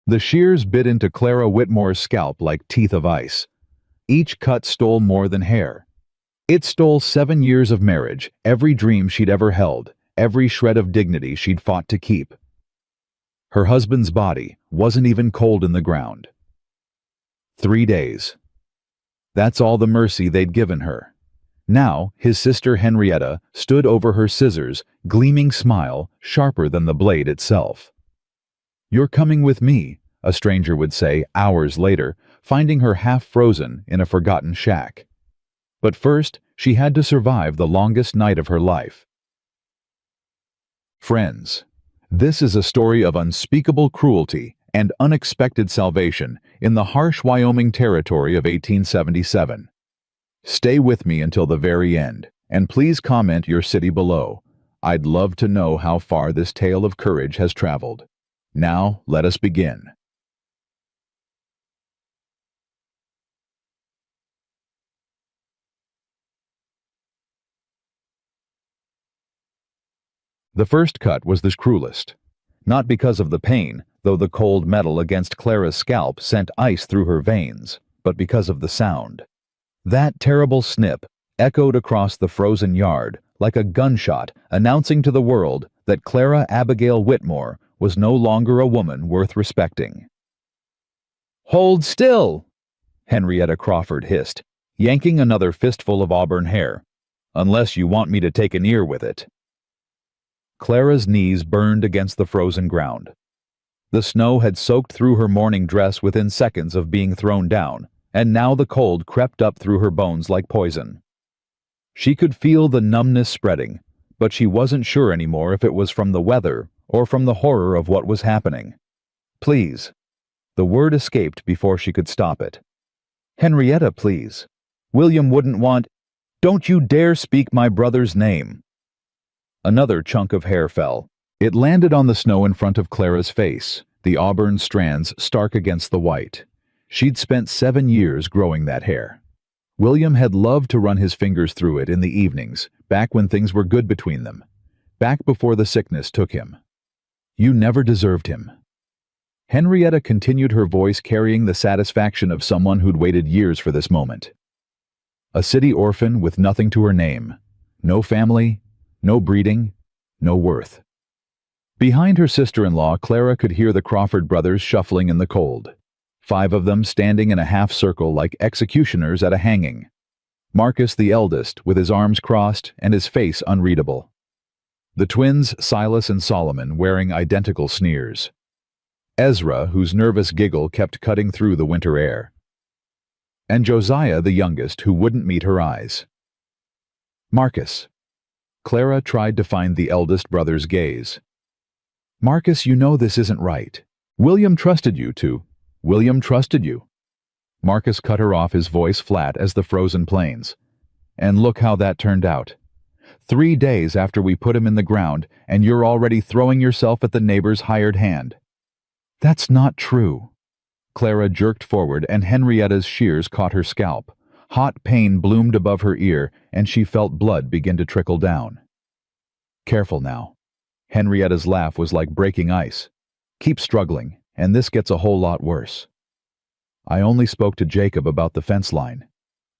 The shears bit into Clara Whitmore's scalp like teeth of ice. Each cut stole more than hair. It stole 7 years of marriage, every dream she'd ever held, every shred of dignity she'd fought to keep. Her husband's body wasn't even cold in the ground. 3 days. That's all the mercy they'd given her. Now, his sister Henrietta stood over her scissors, gleaming smile sharper than the blade itself. "You're coming with me," a stranger would say hours later, finding her half frozen in a forgotten shack. But first, she had to survive the longest night of her life. Friends, this is a story of unspeakable cruelty and unexpected salvation in the harsh Wyoming territory of 1877. Stay with me until the very end, and please comment your city below. I'd love to know how far this tale of courage has traveled. Now, let us begin. The first cut was the cruelest. Not because of the pain, though the cold metal against Clara's scalp sent ice through her veins, but because of the sound. That terrible snip echoed across the frozen yard like a gunshot announcing to the world that Clara Abigail Whitmore was no longer a woman worth respecting. "Hold still!" Henrietta Crawford hissed, yanking another fistful of auburn hair. "Unless you want me to take an ear with it." Clara's knees burned against the frozen ground. The snow had soaked through her morning dress within seconds of being thrown down, and now the cold crept up through her bones like poison. She could feel the numbness spreading, but she wasn't sure anymore if it was from the weather or from the horror of what was happening. "Please." The word escaped before she could stop it. "Henrietta, please. William wouldn't want—" "Don't you dare speak my brother's name." Another chunk of hair fell. It landed on the snow in front of Clara's face, the auburn strands stark against the white. She'd spent 7 years growing that hair. William had loved to run his fingers through it in the evenings, back when things were good between them, back before the sickness took him. "You never deserved him." Henrietta continued, her voice carrying the satisfaction of someone who'd waited years for this moment. A city orphan with nothing to her name. No family, no breeding, no worth. Behind her sister-in-law, Clara could hear the Crawford brothers shuffling in the cold. 5 of them standing in a half-circle like executioners at a hanging. Marcus the eldest, with his arms crossed and his face unreadable. The twins, Silas and Solomon, wearing identical sneers. Ezra, whose nervous giggle kept cutting through the winter air. And Josiah, the youngest, who wouldn't meet her eyes. "Marcus." Clara tried to find the eldest brother's gaze. "Marcus, you know this isn't right. William trusted you to. William trusted you." Marcus cut her off, his voice flat as the frozen plains. "And look how that turned out. 3 days after we put him in the ground, and you're already throwing yourself at the neighbor's hired hand." "That's not true." Clara jerked forward, and Henrietta's shears caught her scalp. Hot pain bloomed above her ear, and she felt blood begin to trickle down. "Careful now." Henrietta's laugh was like breaking ice. "Keep struggling, and this gets a whole lot worse. I only spoke to Jacob about the fence line.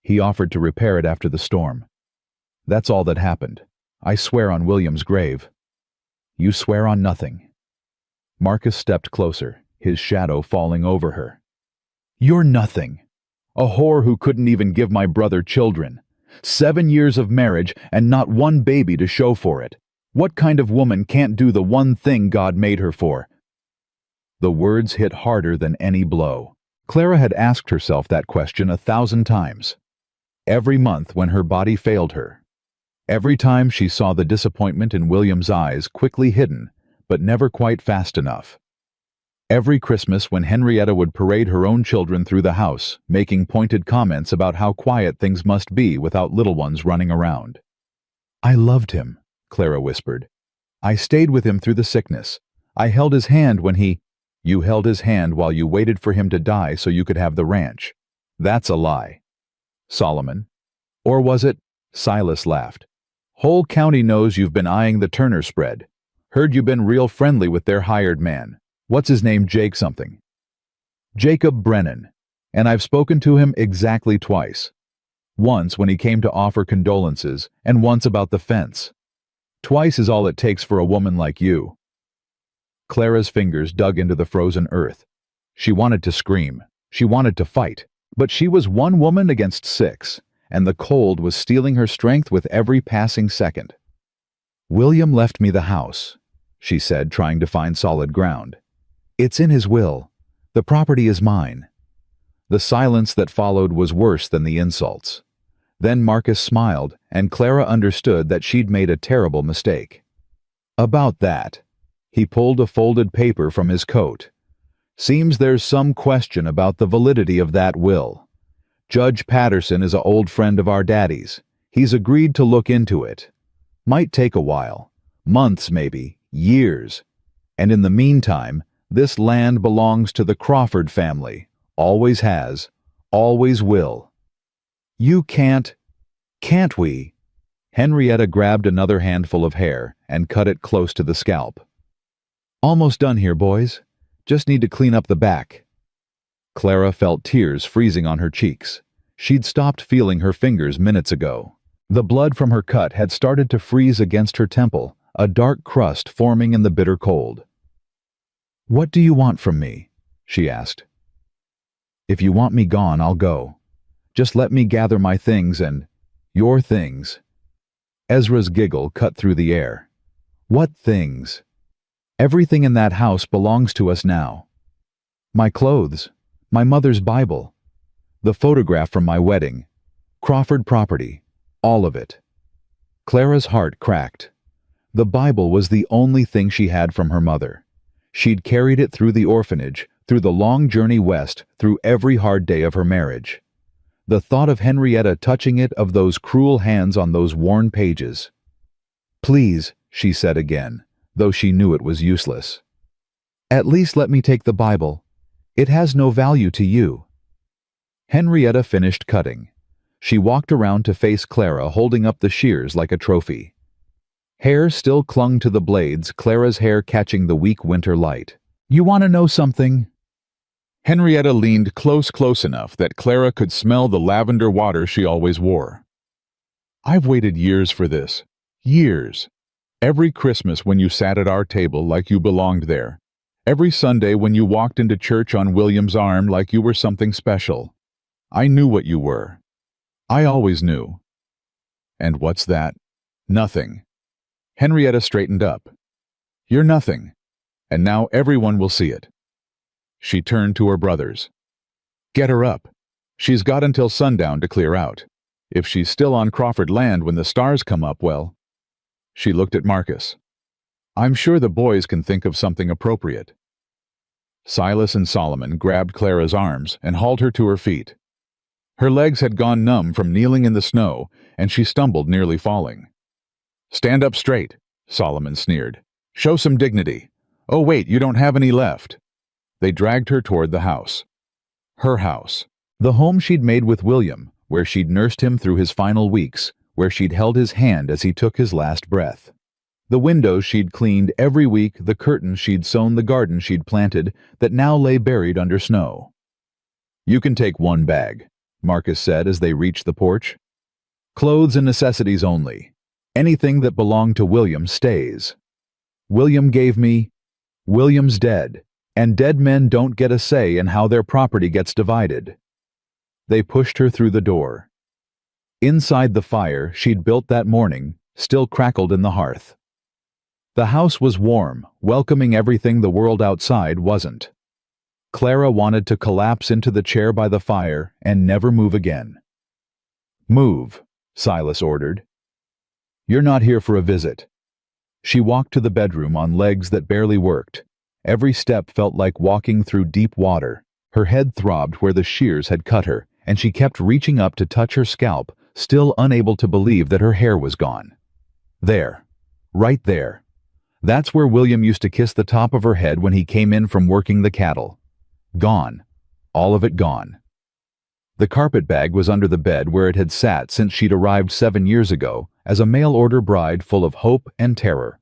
He offered to repair it after the storm. That's all that happened. I swear on William's grave." "You swear on nothing." Marcus stepped closer, his shadow falling over her. "You're nothing. A whore who couldn't even give my brother children. 7 years of marriage and not one baby to show for it. What kind of woman can't do the one thing God made her for?" The words hit harder than any blow. Clara had asked herself that question 1,000 times. Every month when her body failed her. Every time she saw the disappointment in William's eyes, quickly hidden, but never quite fast enough. Every Christmas when Henrietta would parade her own children through the house, making pointed comments about how quiet things must be without little ones running around. "I loved him," Clara whispered. "I stayed with him through the sickness. I held his hand when he—" "You held his hand while you waited for him to die so you could have the ranch. That's a lie." "Solomon." "Or was it—" Silas laughed. "Whole county knows you've been eyeing the Turner spread. Heard you been real friendly with their hired man. What's his name, Jake something. Jacob Brennan, and I've spoken to him exactly twice. Once when he came to offer condolences, and once about the fence. Twice is all it takes for a woman like you." Clara's fingers dug into the frozen earth. She wanted to scream. She wanted to fight. But she was one woman against 6, and the cold was stealing her strength with every passing second. "William left me the house," she said, trying to find solid ground. "It's in his will. The property is mine." The silence that followed was worse than the insults. Then Marcus smiled, and Clara understood that she'd made a terrible mistake. "About that." He pulled a folded paper from his coat. "Seems there's some question about the validity of that will. Judge Patterson is an old friend of our daddy's. He's agreed to look into it. Might take a while. Months maybe. Years. And in the meantime, this land belongs to the Crawford family. Always has. Always will." "You can't we?" Henrietta grabbed another handful of hair and cut it close to the scalp. "Almost done here, boys. Just need to clean up the back." Clara felt tears freezing on her cheeks. She'd stopped feeling her fingers minutes ago. The blood from her cut had started to freeze against her temple, a dark crust forming in the bitter cold. "What do you want from me?" she asked. "If you want me gone, I'll go. Just let me gather my things and your things." Ezra's giggle cut through the air. "What things?" "Everything in that house belongs to us now. My clothes, my mother's Bible, the photograph from my wedding, Crawford property, all of it." Clara's heart cracked. The Bible was the only thing she had from her mother. She'd carried it through the orphanage, through the long journey west, through every hard day of her marriage. The thought of Henrietta touching it, of those cruel hands on those worn pages. "Please," she said again, though she knew it was useless. "At least let me take the Bible. It has no value to you." Henrietta finished cutting. She walked around to face Clara, holding up the shears like a trophy. Hair still clung to the blades, Clara's hair catching the weak winter light. "You want to know something?" Henrietta leaned close enough that Clara could smell the lavender water she always wore. "I've waited years for this. Years. Every Christmas when you sat at our table like you belonged there. Every Sunday when you walked into church on William's arm like you were something special. I knew what you were. I always knew." "And what's that?" "Nothing." Henrietta straightened up. "You're nothing. And now everyone will see it." She turned to her brothers. "Get her up. She's got until sundown to clear out. If she's still on Crawford land when the stars come up, well..." She looked at Marcus. "I'm sure the boys can think of something appropriate." Silas and Solomon grabbed Clara's arms and hauled her to her feet. Her legs had gone numb from kneeling in the snow, and she stumbled, nearly falling. "Stand up straight," Solomon sneered. "Show some dignity. Oh wait, you don't have any left." They dragged her toward the house. Her house. The home she'd made with William, where she'd nursed him through his final weeks, where she'd held his hand as he took his last breath. The windows she'd cleaned every week, the curtains she'd sewn, the garden she'd planted, that now lay buried under snow. "You can take one bag," Marcus said as they reached the porch. "Clothes and necessities only. Anything that belonged to William stays. William gave me... William's dead, and dead men don't get a say in how their property gets divided." They pushed her through the door. Inside, the fire she'd built that morning still crackled in the hearth. The house was warm, welcoming everything the world outside wasn't. Clara wanted to collapse into the chair by the fire and never move again. "Move," Silas ordered. "You're not here for a visit." She walked to the bedroom on legs that barely worked. Every step felt like walking through deep water. Her head throbbed where the shears had cut her, and she kept reaching up to touch her scalp, still unable to believe that her hair was gone. There. Right there. That's where William used to kiss the top of her head when he came in from working the cattle. Gone. All of it gone. The carpet bag was under the bed where it had sat since she'd arrived 7 years ago as a mail-order bride full of hope and terror.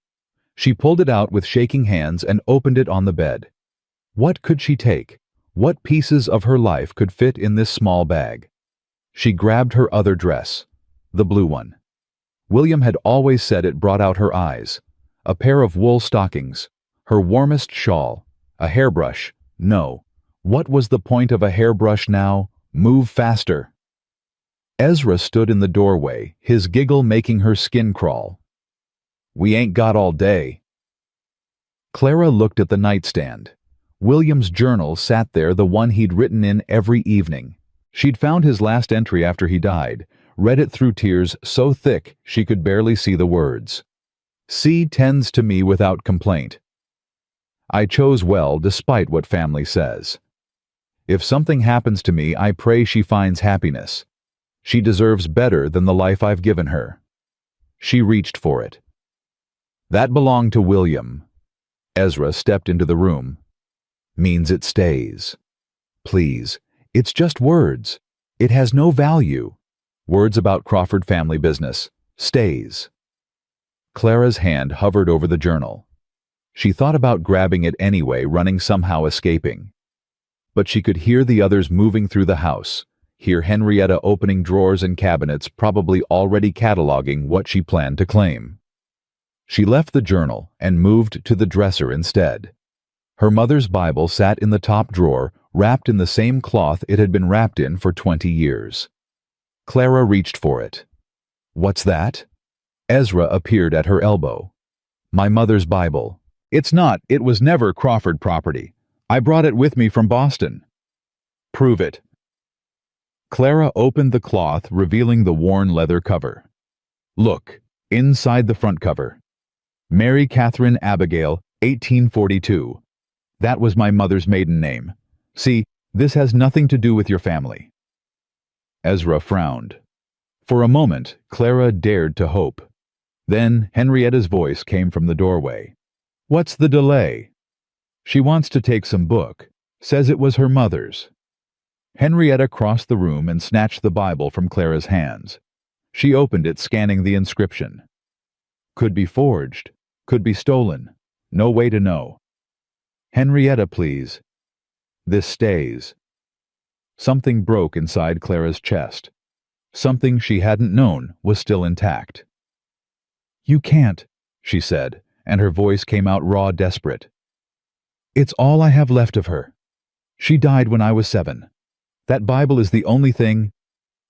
She pulled it out with shaking hands and opened it on the bed. What could she take? What pieces of her life could fit in this small bag? She grabbed her other dress, the blue one. William had always said it brought out her eyes. A pair of wool stockings, her warmest shawl, a hairbrush. No. What was the point of a hairbrush now? Move faster. Ezra stood in the doorway, his giggle making her skin crawl. We ain't got all day. Clara looked at the nightstand. William's journal sat there, the one he'd written in every evening. She'd found his last entry after he died, read it through tears so thick she could barely see the words. C tends to me without complaint. I chose well despite what family says. If something happens to me, I pray she finds happiness. She deserves better than the life I've given her. She reached for it. That belonged to William. Ezra stepped into the room. Means it stays. Please, it's just words. It has no value. Words about Crawford family business. Stays. Clara's hand hovered over the journal. She thought about grabbing it anyway, running, somehow escaping. But she could hear the others moving through the house, hear Henrietta opening drawers and cabinets, probably already cataloging what she planned to claim. She left the journal and moved to the dresser instead. Her mother's Bible sat in the top drawer, wrapped in the same cloth it had been wrapped in for 20 years. Clara reached for it. What's that? Ezra appeared at her elbow. My mother's Bible. It's not, it was never Crawford property. I brought it with me from Boston. Prove it. Clara opened the cloth, revealing the worn leather cover. Look, inside the front cover. Mary Catherine Abigail, 1842. That was my mother's maiden name. See, this has nothing to do with your family. Ezra frowned. For a moment, Clara dared to hope. Then Henrietta's voice came from the doorway. What's the delay? She wants to take some book. Says it was her mother's. Henrietta crossed the room and snatched the Bible from Clara's hands. She opened it, scanning the inscription. Could be forged. Could be stolen. No way to know. Henrietta, please. This stays. Something broke inside Clara's chest. Something she hadn't known was still intact. You can't, she said, and her voice came out raw, desperate. It's all I have left of her. She died when I was 7. That Bible is the only thing.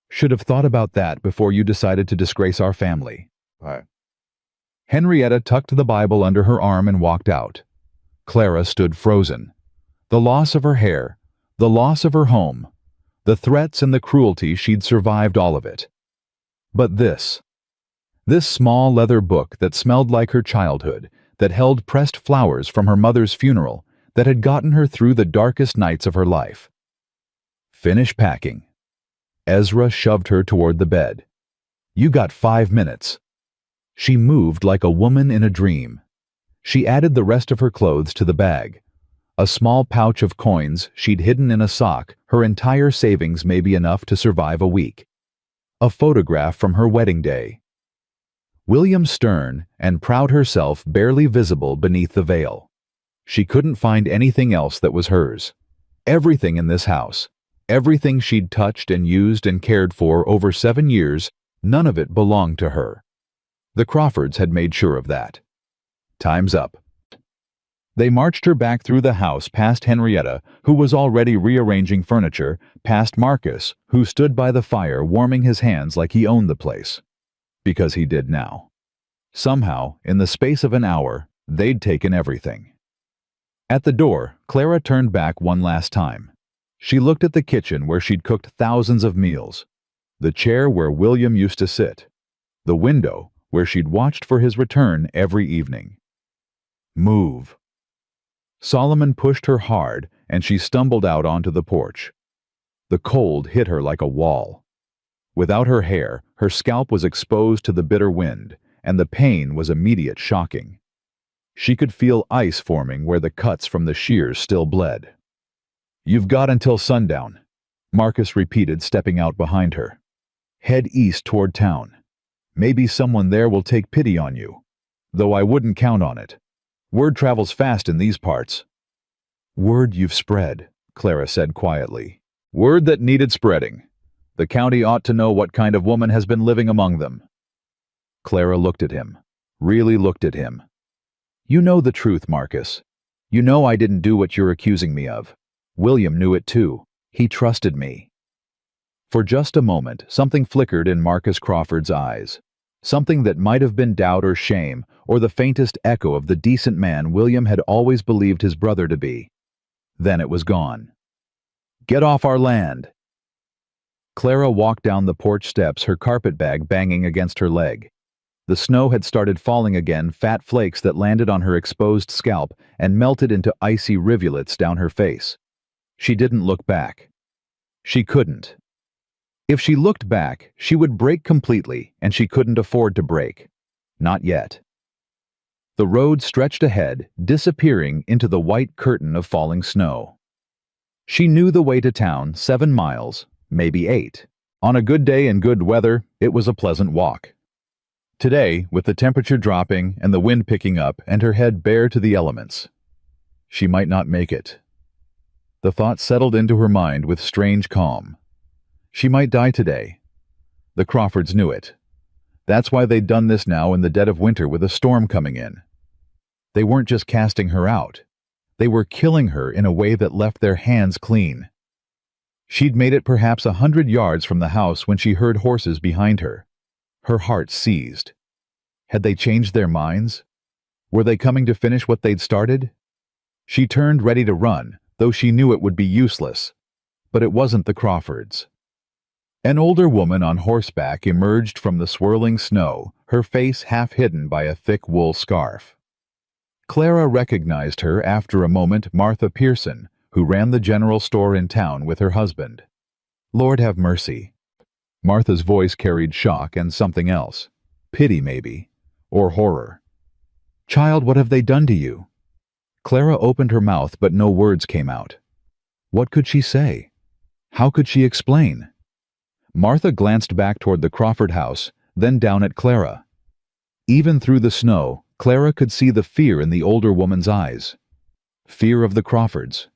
Should have thought about that before you decided to disgrace our family. Henrietta tucked the Bible under her arm and walked out. Clara stood frozen. The loss of her hair, the loss of her home, the threats and the cruelty, she'd survived all of it. But this small leather book that smelled like her childhood, that held pressed flowers from her mother's funeral, that had gotten her through the darkest nights of her life. Finish packing. Ezra shoved her toward the bed. You got 5 minutes. She moved like a woman in a dream. She added the rest of her clothes to the bag. A small pouch of coins she'd hidden in a sock, her entire savings may be enough to survive a week. A photograph from her wedding day. William stern and proud, herself barely visible beneath the veil. She couldn't find anything else that was hers. Everything in this house, everything she'd touched and used and cared for over 7 years, none of it belonged to her. The Crawfords had made sure of that. Time's up. They marched her back through the house, past Henrietta, who was already rearranging furniture, past Marcus, who stood by the fire warming his hands like he owned the place. Because he did now. Somehow, in the space of an hour, they'd taken everything. At the door, Clara turned back one last time. She looked at the kitchen where she'd cooked thousands of meals, the chair where William used to sit, the window where she'd watched for his return every evening. Move. Solomon pushed her hard, and she stumbled out onto the porch. The cold hit her like a wall. Without her hair, her scalp was exposed to the bitter wind, and the pain was immediate, shocking. She could feel ice forming where the cuts from the shears still bled. You've got until sundown, Marcus repeated, stepping out behind her. Head east toward town. Maybe someone there will take pity on you, though I wouldn't count on it. Word travels fast in these parts. Word you've spread, Clara said quietly. Word that needed spreading. The county ought to know what kind of woman has been living among them. Clara looked at him. Really looked at him. You know the truth, Marcus. You know I didn't do what you're accusing me of. William knew it too. He trusted me. For just a moment, something flickered in Marcus Crawford's eyes. Something that might have been doubt or shame, or the faintest echo of the decent man William had always believed his brother to be. Then it was gone. Get off our land! Clara walked down the porch steps, her carpetbag banging against her leg. The snow had started falling again, fat flakes that landed on her exposed scalp and melted into icy rivulets down her face. She didn't look back. She couldn't. If she looked back, she would break completely, and she couldn't afford to break. Not yet. The road stretched ahead, disappearing into the white curtain of falling snow. She knew the way to town, 7 miles, maybe 8. On a good day and good weather, it was a pleasant walk. Today, with the temperature dropping and the wind picking up and her head bare to the elements, she might not make it. The thought settled into her mind with strange calm. She might die today. The Crawfords knew it. That's why they'd done this now in the dead of winter with a storm coming in. They weren't just casting her out. They were killing her in a way that left their hands clean. She'd made it perhaps 100 yards from the house when she heard horses behind her. Her heart seized. Had they changed their minds? Were they coming to finish what they'd started? She turned ready to run, though she knew it would be useless. But it wasn't the Crawfords. An older woman on horseback emerged from the swirling snow, her face half hidden by a thick wool scarf. Clara recognized her after a moment, Martha Pearson, who ran the general store in town with her husband. Lord have mercy. Martha's voice carried shock and something else. Pity, maybe. Or horror. Child, what have they done to you? Clara opened her mouth, but no words came out. What could she say? How could she explain? Martha glanced back toward the Crawford house, then down at Clara. Even through the snow, Clara could see the fear in the older woman's eyes. Fear of the Crawfords.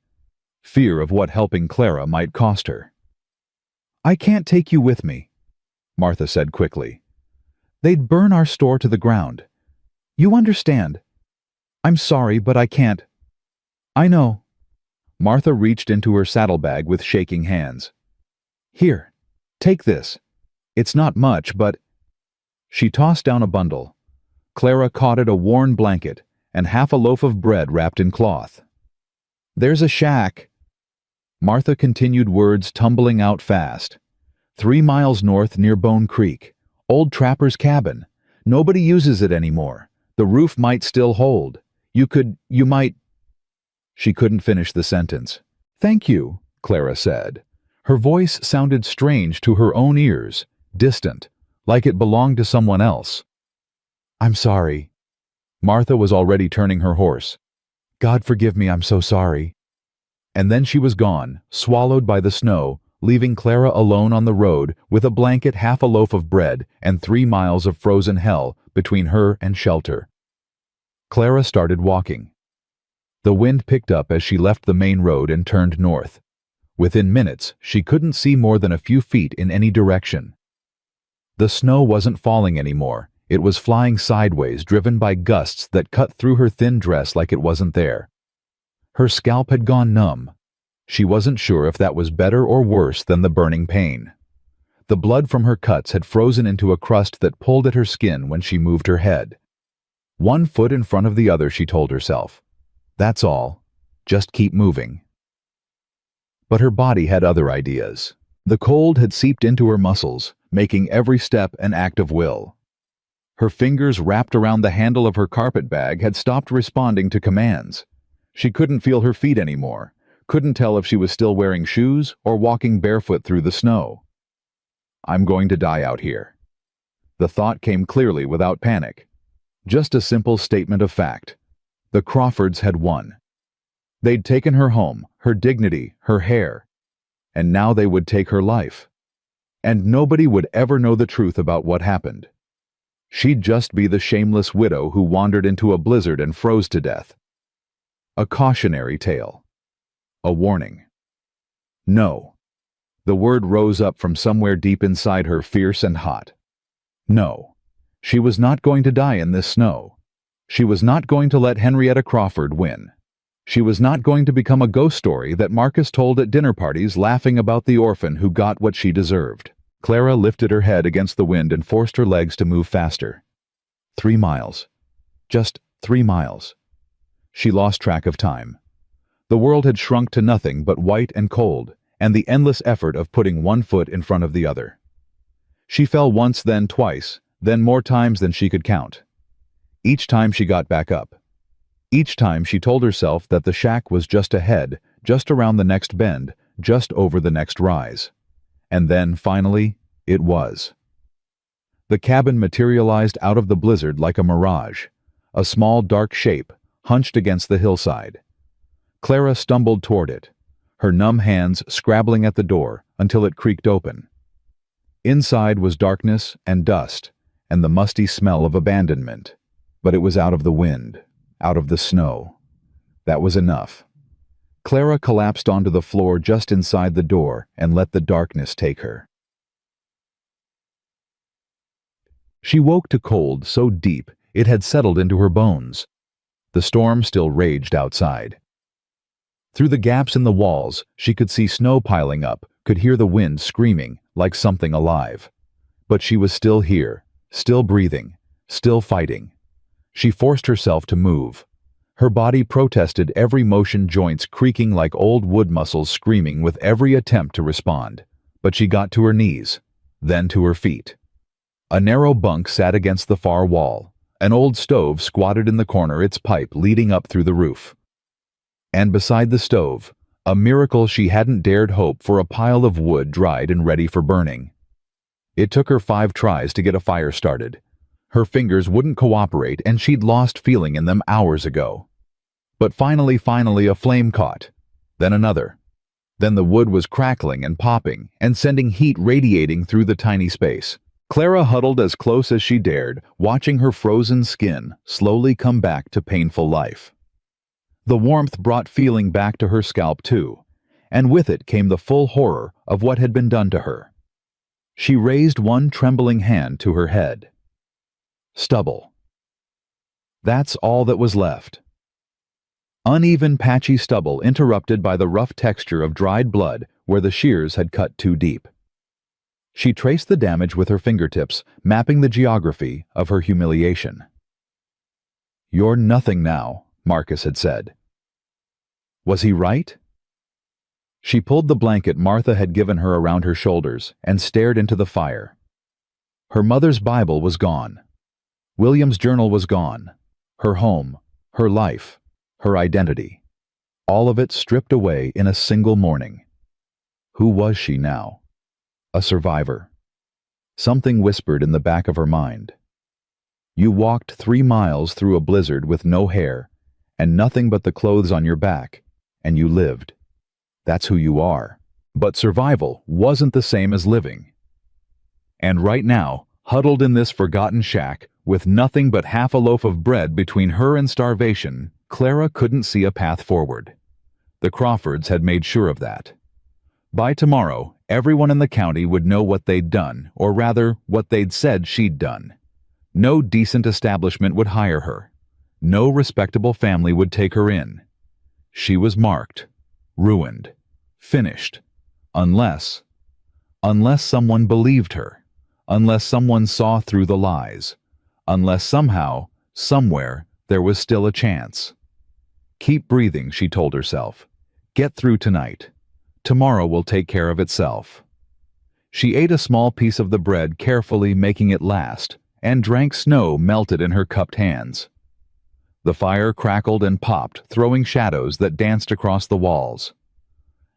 Fear of what helping Clara might cost her. I can't take you with me, Martha said quickly. They'd burn our store to the ground. You understand. I'm sorry, but I can't. I know. Martha reached into her saddlebag with shaking hands. Here, take this. It's not much, but... She tossed down a bundle. Clara caught it, a worn blanket, and half a loaf of bread wrapped in cloth. There's a shack. Martha continued, words tumbling out fast. 3 miles north near Bone Creek. Old trapper's cabin. Nobody uses it anymore. The roof might still hold. You might... She couldn't finish the sentence. Thank you, Clara said. Her voice sounded strange to her own ears, distant, like it belonged to someone else. I'm sorry. Martha was already turning her horse. God forgive me, I'm so sorry. And then she was gone, swallowed by the snow, leaving Clara alone on the road with a blanket, half a loaf of bread, and 3 miles of frozen hell between her and shelter. Clara started walking. The wind picked up as she left the main road and turned north. Within minutes, she couldn't see more than a few feet in any direction. The snow wasn't falling anymore. It was flying sideways, driven by gusts that cut through her thin dress like it wasn't there. Her scalp had gone numb. She wasn't sure if that was better or worse than the burning pain. The blood from her cuts had frozen into a crust that pulled at her skin when she moved her head. 1 foot in front of the other, she told herself. That's all. Just keep moving. But her body had other ideas. The cold had seeped into her muscles, making every step an act of will. Her fingers wrapped around the handle of her carpetbag had stopped responding to commands. She couldn't feel her feet anymore, couldn't tell if she was still wearing shoes or walking barefoot through the snow. I'm going to die out here. The thought came clearly without panic. Just a simple statement of fact. The Crawfords had won. They'd taken her home, her dignity, her hair, and now they would take her life. And nobody would ever know the truth about what happened. She'd just be the shameless widow who wandered into a blizzard and froze to death. A cautionary tale. A warning. No. The word rose up from somewhere deep inside her, fierce and hot. No. She was not going to die in this snow. She was not going to let Henrietta Crawford win. She was not going to become a ghost story that Marcus told at dinner parties, laughing about the orphan who got what she deserved. Clara lifted her head against the wind and forced her legs to move faster. 3 miles. Just 3 miles. She lost track of time. The world had shrunk to nothing but white and cold, and the endless effort of putting one foot in front of the other. She fell once, then twice, then more times than she could count. Each time she got back up. Each time she told herself that the shack was just ahead, just around the next bend, just over the next rise. And then, finally, it was. The cabin materialized out of the blizzard like a mirage, a small dark shape, hunched against the hillside. Clara stumbled toward it, her numb hands scrabbling at the door until it creaked open. Inside was darkness and dust and the musty smell of abandonment, but it was out of the wind, out of the snow. That was enough. Clara collapsed onto the floor just inside the door and let the darkness take her. She woke to cold so deep it had settled into her bones. The storm still raged outside. Through the gaps in the walls, she could see snow piling up, could hear the wind screaming like something alive. But she was still here, still breathing, still fighting. She forced herself to move. Her body protested, every motion, joints creaking like old wood muscles screaming with every attempt to respond. But she got to her knees, then to her feet. A narrow bunk sat against the far wall. An old stove squatted in the corner, its pipe leading up through the roof. And beside the stove, a miracle she hadn't dared hope for, a pile of wood dried and ready for burning. It took her 5 tries to get a fire started. Her fingers wouldn't cooperate, and she'd lost feeling in them hours ago. But finally a flame caught. Then another. Then the wood was crackling and popping and sending heat radiating through the tiny space. Clara huddled as close as she dared, watching her frozen skin slowly come back to painful life. The warmth brought feeling back to her scalp too, and with it came the full horror of what had been done to her. She raised one trembling hand to her head. Stubble. That's all that was left. Uneven, patchy stubble interrupted by the rough texture of dried blood where the shears had cut too deep. She traced the damage with her fingertips, mapping the geography of her humiliation. "You're nothing now," Marcus had said. Was he right? She pulled the blanket Martha had given her around her shoulders and stared into the fire. Her mother's Bible was gone. William's journal was gone. Her home, her life, her identity. All of it stripped away in a single morning. Who was she now? A survivor. Something whispered in the back of her mind. You walked 3 miles through a blizzard with no hair and nothing but the clothes on your back, and you lived. That's who you are. But survival wasn't the same as living. And right now, huddled in this forgotten shack, with nothing but half a loaf of bread between her and starvation, Clara couldn't see a path forward. The Crawfords had made sure of that. By tomorrow, everyone in the county would know what they'd done, or rather, what they'd said she'd done. No decent establishment would hire her. No respectable family would take her in. She was marked, ruined, finished, unless someone believed her, unless someone saw through the lies, unless somehow, somewhere, there was still a chance. Keep breathing, she told herself. Get through tonight. Tomorrow will take care of itself. She ate a small piece of the bread, carefully making it last, and drank snow melted in her cupped hands. The fire crackled and popped, throwing shadows that danced across the walls.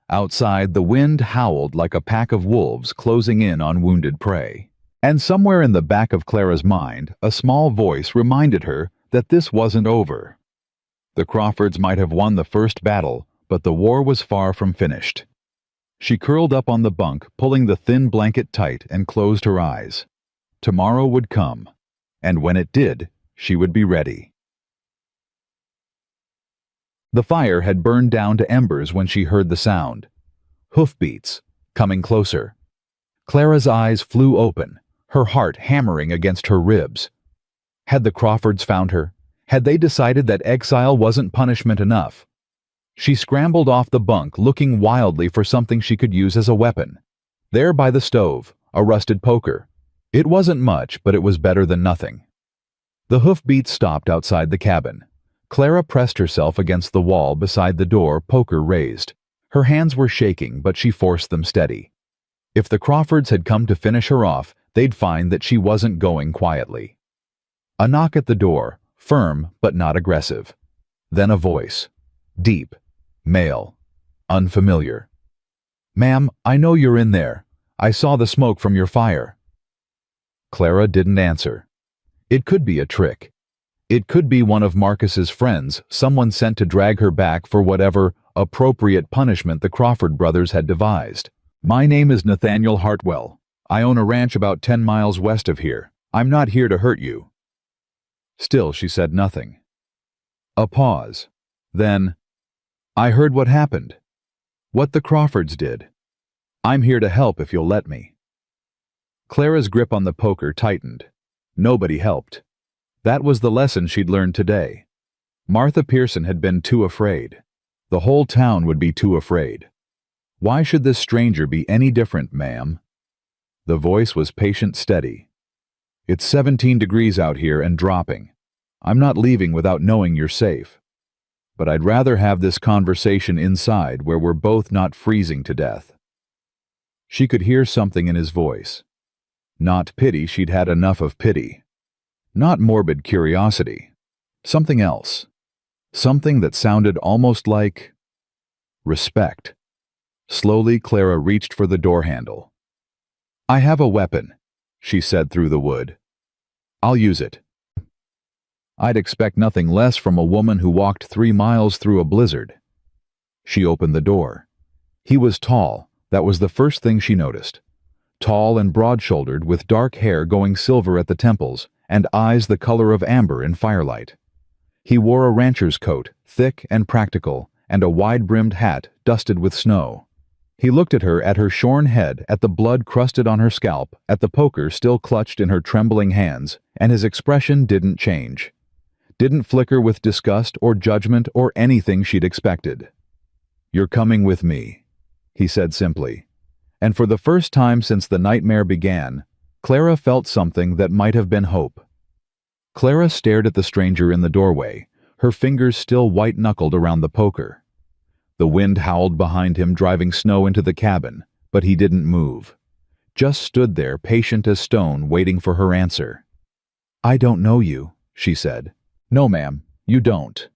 Outside, the wind howled like a pack of wolves closing in on wounded prey. And somewhere in the back of Clara's mind, a small voice reminded her that this wasn't over. The Crawfords might have won the first battle, but the war was far from finished. She curled up on the bunk, pulling the thin blanket tight, and closed her eyes. Tomorrow would come, and when it did, she would be ready. The fire had burned down to embers when she heard the sound. Hoofbeats, coming closer. Clara's eyes flew open, her heart hammering against her ribs. Had the Crawfords found her? Had they decided that exile wasn't punishment enough? She scrambled off the bunk, looking wildly for something she could use as a weapon. There by the stove, a rusted poker. It wasn't much, but it was better than nothing. The hoofbeats stopped outside the cabin. Clara pressed herself against the wall beside the door, poker raised. Her hands were shaking, but she forced them steady. If the Crawfords had come to finish her off, they'd find that she wasn't going quietly. A knock at the door, firm but not aggressive. Then a voice. Deep. Male. Unfamiliar. "Ma'am, I know you're in there. I saw the smoke from your fire." Clara didn't answer. It could be a trick. It could be one of Marcus's friends, someone sent to drag her back for whatever appropriate punishment the Crawford brothers had devised. "My name is Nathaniel Hartwell. I own a ranch about 10 miles west of here. I'm not here to hurt you." Still, she said nothing. A pause. Then, "I heard what happened. What the Crawfords did. I'm here to help if you'll let me." Clara's grip on the poker tightened. Nobody helped. That was the lesson she'd learned today. Martha Pearson had been too afraid. The whole town would be too afraid. Why should this stranger be any different, ma'am? The voice was patient, steady. "It's 17 degrees out here and dropping. I'm not leaving without knowing you're safe. But I'd rather have this conversation inside where we're both not freezing to death." She could hear something in his voice. Not pity, she'd had enough of pity. Not morbid curiosity. Something else. Something that sounded almost like respect. Slowly, Clara reached for the door handle. "I have a weapon," she said through the wood. "I'll use it." I'd expect nothing less from a woman who walked 3 miles through a blizzard. She opened the door. He was tall. That was the first thing she noticed. Tall and broad-shouldered, with dark hair going silver at the temples, and eyes the color of amber in firelight. He wore a rancher's coat, thick and practical, and a wide-brimmed hat dusted with snow. He looked at her shorn head, at the blood crusted on her scalp, at the poker still clutched in her trembling hands, and his expression didn't change. Didn't flicker with disgust or judgment or anything she'd expected. "You're coming with me," he said simply. And for the first time since the nightmare began, Clara felt something that might have been hope. Clara stared at the stranger in the doorway, her fingers still white-knuckled around the poker. The wind howled behind him, driving snow into the cabin, but he didn't move. Just stood there, patient as stone, waiting for her answer. "I don't know you," she said. "No, ma'am, you don't."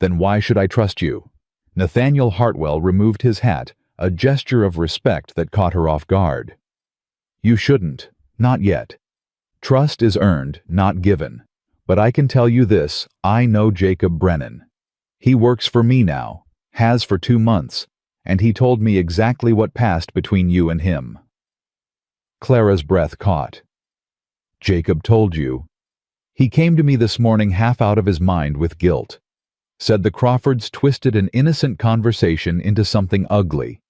"Then why should I trust you?" Nathaniel Hartwell removed his hat, a gesture of respect that caught her off guard. "You shouldn't. Not yet. Trust is earned, not given. But I can tell you this, I know Jacob Brennan. He works for me now, has for 2 months, and he told me exactly what passed between you and him." Clara's breath caught. "Jacob told you?" "He came to me this morning half out of his mind with guilt. Said the Crawfords twisted an innocent conversation into something ugly.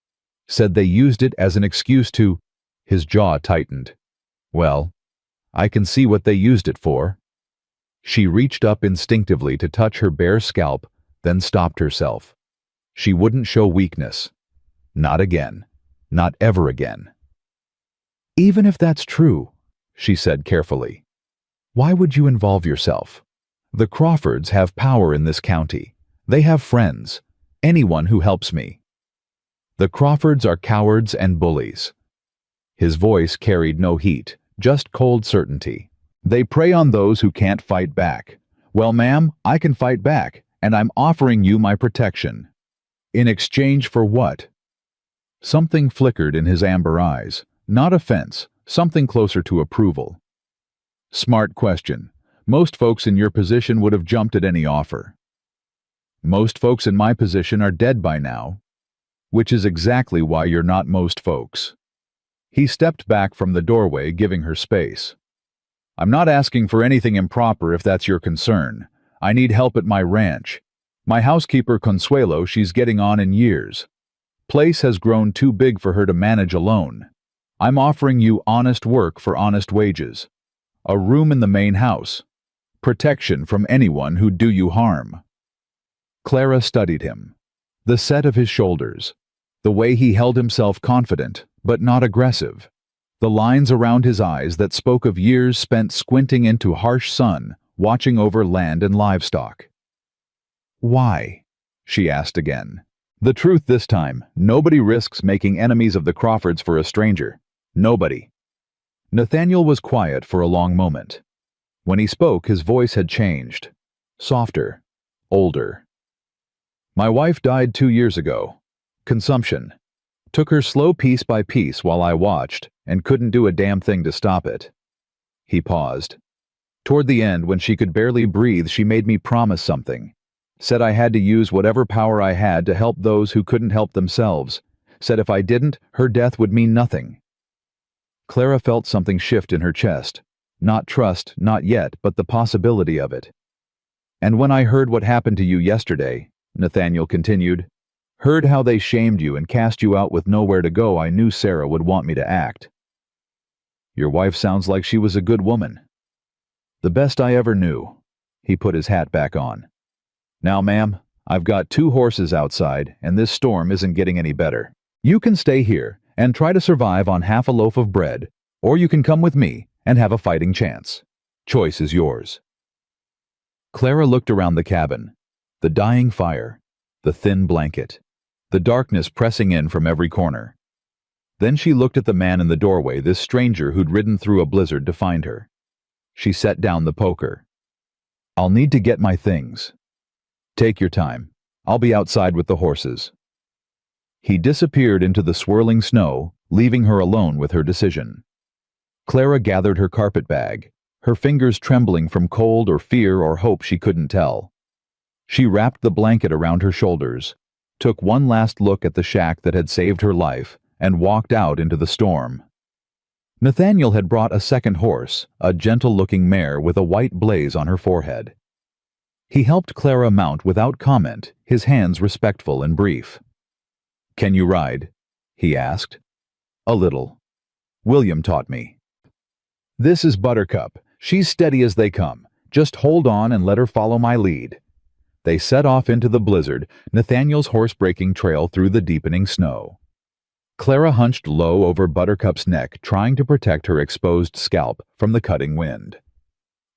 Said they used it as an excuse to—" His jaw tightened. "Well, I can see what they used it for." She reached up instinctively to touch her bare scalp, then stopped herself. She wouldn't show weakness. Not again. Not ever again. "Even if that's true," she said carefully, "why would you involve yourself? The Crawfords have power in this county. They have friends. Anyone who helps me. The Crawfords are cowards and bullies." His voice carried no heat, just cold certainty. "They prey on those who can't fight back. Well, ma'am, I can fight back, and I'm offering you my protection." "In exchange for what?" Something flickered in his amber eyes. Not offense, something closer to approval. "Smart question. Most folks in your position would have jumped at any offer." "Most folks in my position are dead by now." "Which is exactly why you're not most folks." He stepped back from the doorway, giving her space. "I'm not asking for anything improper if that's your concern. I need help at my ranch. My housekeeper Consuelo, she's getting on in years." Place has grown too big for her to manage alone. I'm offering you honest work for honest wages. A room in the main house. Protection from anyone who'd do you harm." Clara studied him. The set of his shoulders. The way he held himself confident, but not aggressive. The lines around his eyes that spoke of years spent squinting into harsh sun, watching over land and livestock. "Why?" she asked again. The truth this time: nobody risks making enemies of the Crawfords for a stranger. Nobody. Nathaniel was quiet for a long moment. When he spoke, his voice had changed. Softer. Older. "My wife died 2 years ago. Consumption. Took her slow piece by piece while I watched, and couldn't do a damn thing to stop it." He paused. "Toward the end, when she could barely breathe, she made me promise something. Said I had to use whatever power I had to help those who couldn't help themselves. Said if I didn't, her death would mean nothing." Clara felt something shift in her chest. Not trust, not yet, but the possibility of it. "And when I heard what happened to you yesterday," Nathaniel continued, "heard how they shamed you and cast you out with nowhere to go, I knew Sarah would want me to act." "Your wife sounds like she was a good woman." "The best I ever knew." He put his hat back on. "Now, ma'am, I've got 2 horses outside, and this storm isn't getting any better. You can stay here and try to survive on half a loaf of bread, or you can come with me and have a fighting chance. Choice is yours." Clara looked around the cabin. The dying fire, the thin blanket, the darkness pressing in from every corner. Then she looked at the man in the doorway, this stranger who'd ridden through a blizzard to find her. She set down the poker. "I'll need to get my things. Take your time. I'll be outside with the horses." He disappeared into the swirling snow, leaving her alone with her decision. Clara gathered her carpet bag, her fingers trembling from cold or fear or hope she couldn't tell. She wrapped the blanket around her shoulders, took one last look at the shack that had saved her life, and walked out into the storm. Nathaniel had brought a second horse, a gentle-looking mare with a white blaze on her forehead. He helped Clara mount without comment, his hands respectful and brief. "Can you ride?" he asked. "A little. William taught me." "This is Buttercup. She's steady as they come. Just hold on and let her follow my lead." They set off into the blizzard, Nathaniel's horse breaking trail through the deepening snow. Clara hunched low over Buttercup's neck, trying to protect her exposed scalp from the cutting wind.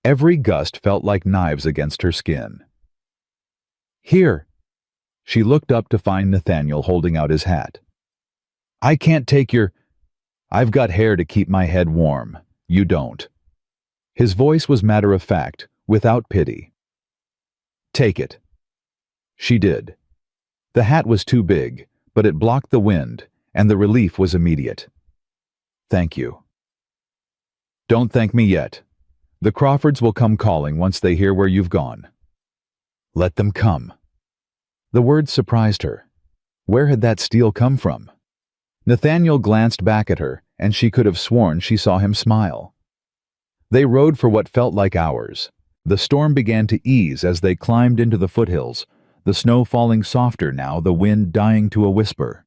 Every gust felt like knives against her skin. "Here." She looked up to find Nathaniel holding out his hat. "I can't take your... I've got hair to keep my head warm. You don't." His voice was matter-of-fact, without pity. "Take it." She did. The hat was too big, but it blocked the wind, and the relief was immediate. "Thank you." "Don't thank me yet. The Crawfords will come calling once they hear where you've gone." "Let them come." The words surprised her. Where had that steel come from? Nathaniel glanced back at her, and she could have sworn she saw him smile. They rode for what felt like hours. The storm began to ease as they climbed into the foothills, the snow falling softer now, the wind dying to a whisper.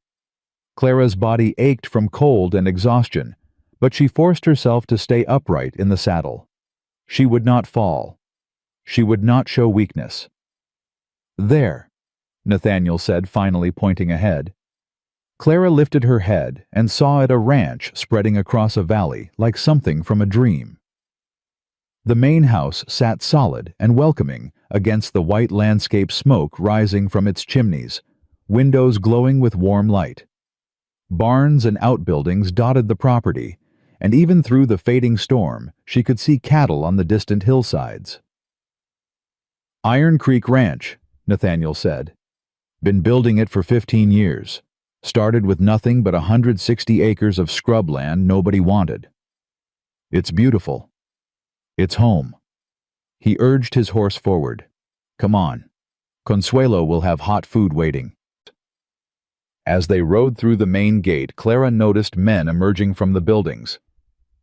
Clara's body ached from cold and exhaustion, but she forced herself to stay upright in the saddle. She would not fall. She would not show weakness. "There," Nathaniel said, finally pointing ahead. Clara lifted her head and saw it a ranch spreading across a valley like something from a dream. The main house sat solid and welcoming against the white landscape, smoke rising from its chimneys, windows glowing with warm light. Barns and outbuildings dotted the property, and even through the fading storm she could see cattle on the distant hillsides. "Iron Creek Ranch," Nathaniel said. "Been building it for 15 years. Started with nothing but 160 acres of scrubland nobody wanted. It's beautiful. It's home." He urged his horse forward. "Come on. Consuelo will have hot food waiting." As they rode through the main gate, Clara noticed men emerging from the buildings.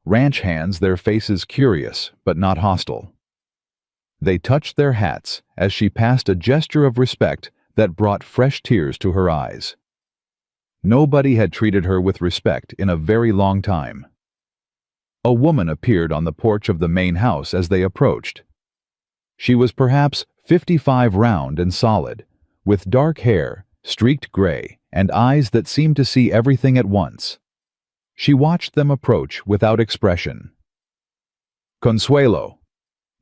Ranch hands, their faces curious but not hostile. They touched their hats as she passed, a gesture of respect that brought fresh tears to her eyes. Nobody had treated her with respect in a very long time. A woman appeared on the porch of the main house as they approached. She was perhaps 55, round and solid, with dark hair, streaked gray, and eyes that seemed to see everything at once. She watched them approach without expression. "Consuelo,"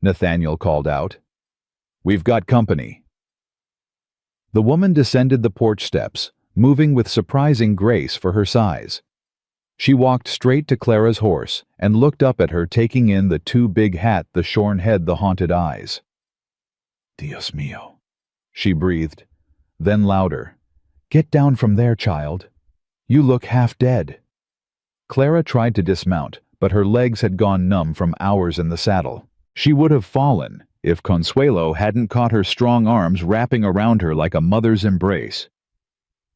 Nathaniel called out. "We've got company." The woman descended the porch steps, moving with surprising grace for her size. She walked straight to Clara's horse and looked up at her, taking in the too big hat, the shorn head, the haunted eyes. "Dios mío," she breathed, then louder. "Get down from there, child. You look half dead." Clara tried to dismount, but her legs had gone numb from hours in the saddle. She would have fallen if Consuelo hadn't caught her strong arms wrapping around her like a mother's embrace.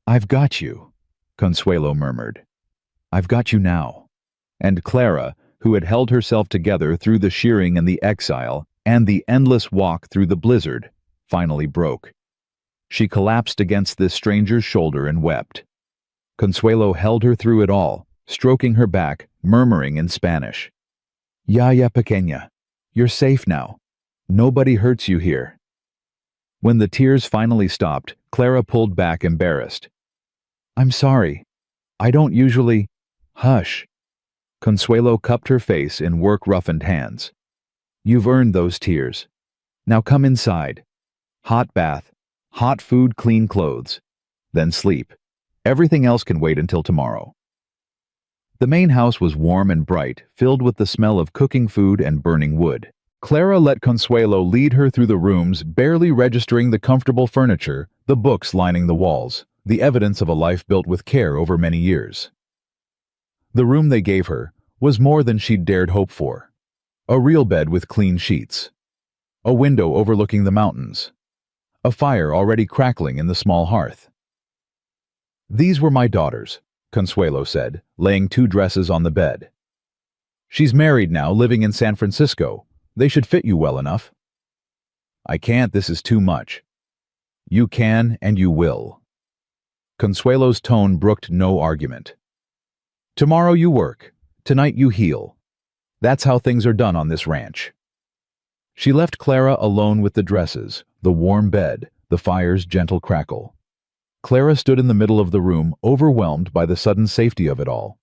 "I've got you," Consuelo murmured. "I've got you now." And Clara, who had held herself together through the shearing and the exile and the endless walk through the blizzard, finally broke. She collapsed against this stranger's shoulder and wept. Consuelo held her through it all, stroking her back, murmuring in Spanish, "Ya pequeña, you're safe now. Nobody hurts you here." When the tears finally stopped, Clara pulled back, embarrassed. "I'm sorry. I don't usually—" "Hush." Consuelo cupped her face in work-roughened hands. "You've earned those tears. Now come inside. Hot bath, hot food, clean clothes. Then sleep. Everything else can wait until tomorrow." The main house was warm and bright, filled with the smell of cooking food and burning wood. Clara let Consuelo lead her through the rooms, barely registering the comfortable furniture, the books lining the walls, the evidence of a life built with care over many years. The room they gave her was more than she'd dared hope for. A real bed with clean sheets. A window overlooking the mountains. A fire already crackling in the small hearth. "These were my daughters," Consuelo said, laying 2 dresses on the bed. "She's married now, living in San Francisco. They should fit you well enough." "I can't, this is too much." "You can and you will." Consuelo's tone brooked no argument. "Tomorrow you work, tonight you heal. That's how things are done on this ranch." She left Clara alone with the dresses, the warm bed, the fire's gentle crackle. Clara stood in the middle of the room, overwhelmed by the sudden safety of it all.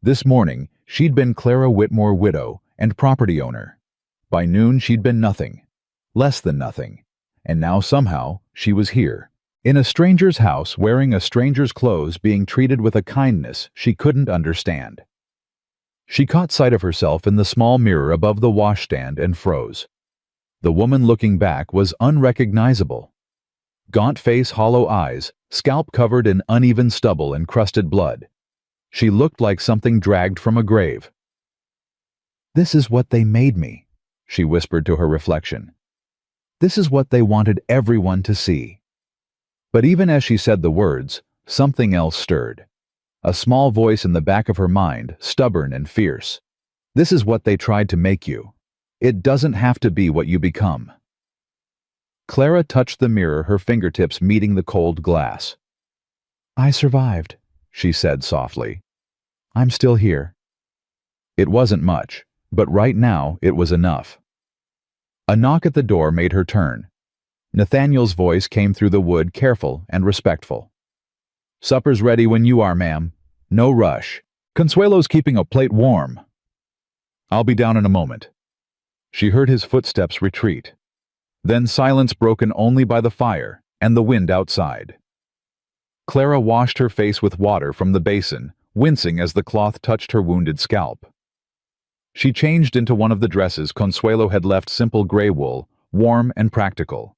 This morning, she'd been Clara Whitmore, widow and property owner. By noon, she'd been nothing. Less than nothing. And now somehow, she was here. In a stranger's house, wearing a stranger's clothes, being treated with a kindness she couldn't understand. She caught sight of herself in the small mirror above the washstand and froze. The woman looking back was unrecognizable. Gaunt face, hollow eyes, scalp covered in uneven stubble and crusted blood. She looked like something dragged from a grave. "This is what they made me," she whispered to her reflection. "This is what they wanted everyone to see." But even as she said the words, something else stirred. A small voice in the back of her mind, stubborn and fierce. "This is what they tried to make you. It doesn't have to be what you become." Clara touched the mirror, her fingertips meeting the cold glass. "I survived," she said softly. "I'm still here." It wasn't much, but right now it was enough. A knock at the door made her turn. Nathaniel's voice came through the wood, careful and respectful. "Supper's ready when you are, ma'am. No rush. Consuelo's keeping a plate warm." "I'll be down in a moment." She heard his footsteps retreat. Then silence broken only by the fire and the wind outside. Clara washed her face with water from the basin, wincing as the cloth touched her wounded scalp. She changed into one of the dresses Consuelo had left, simple gray wool, warm and practical.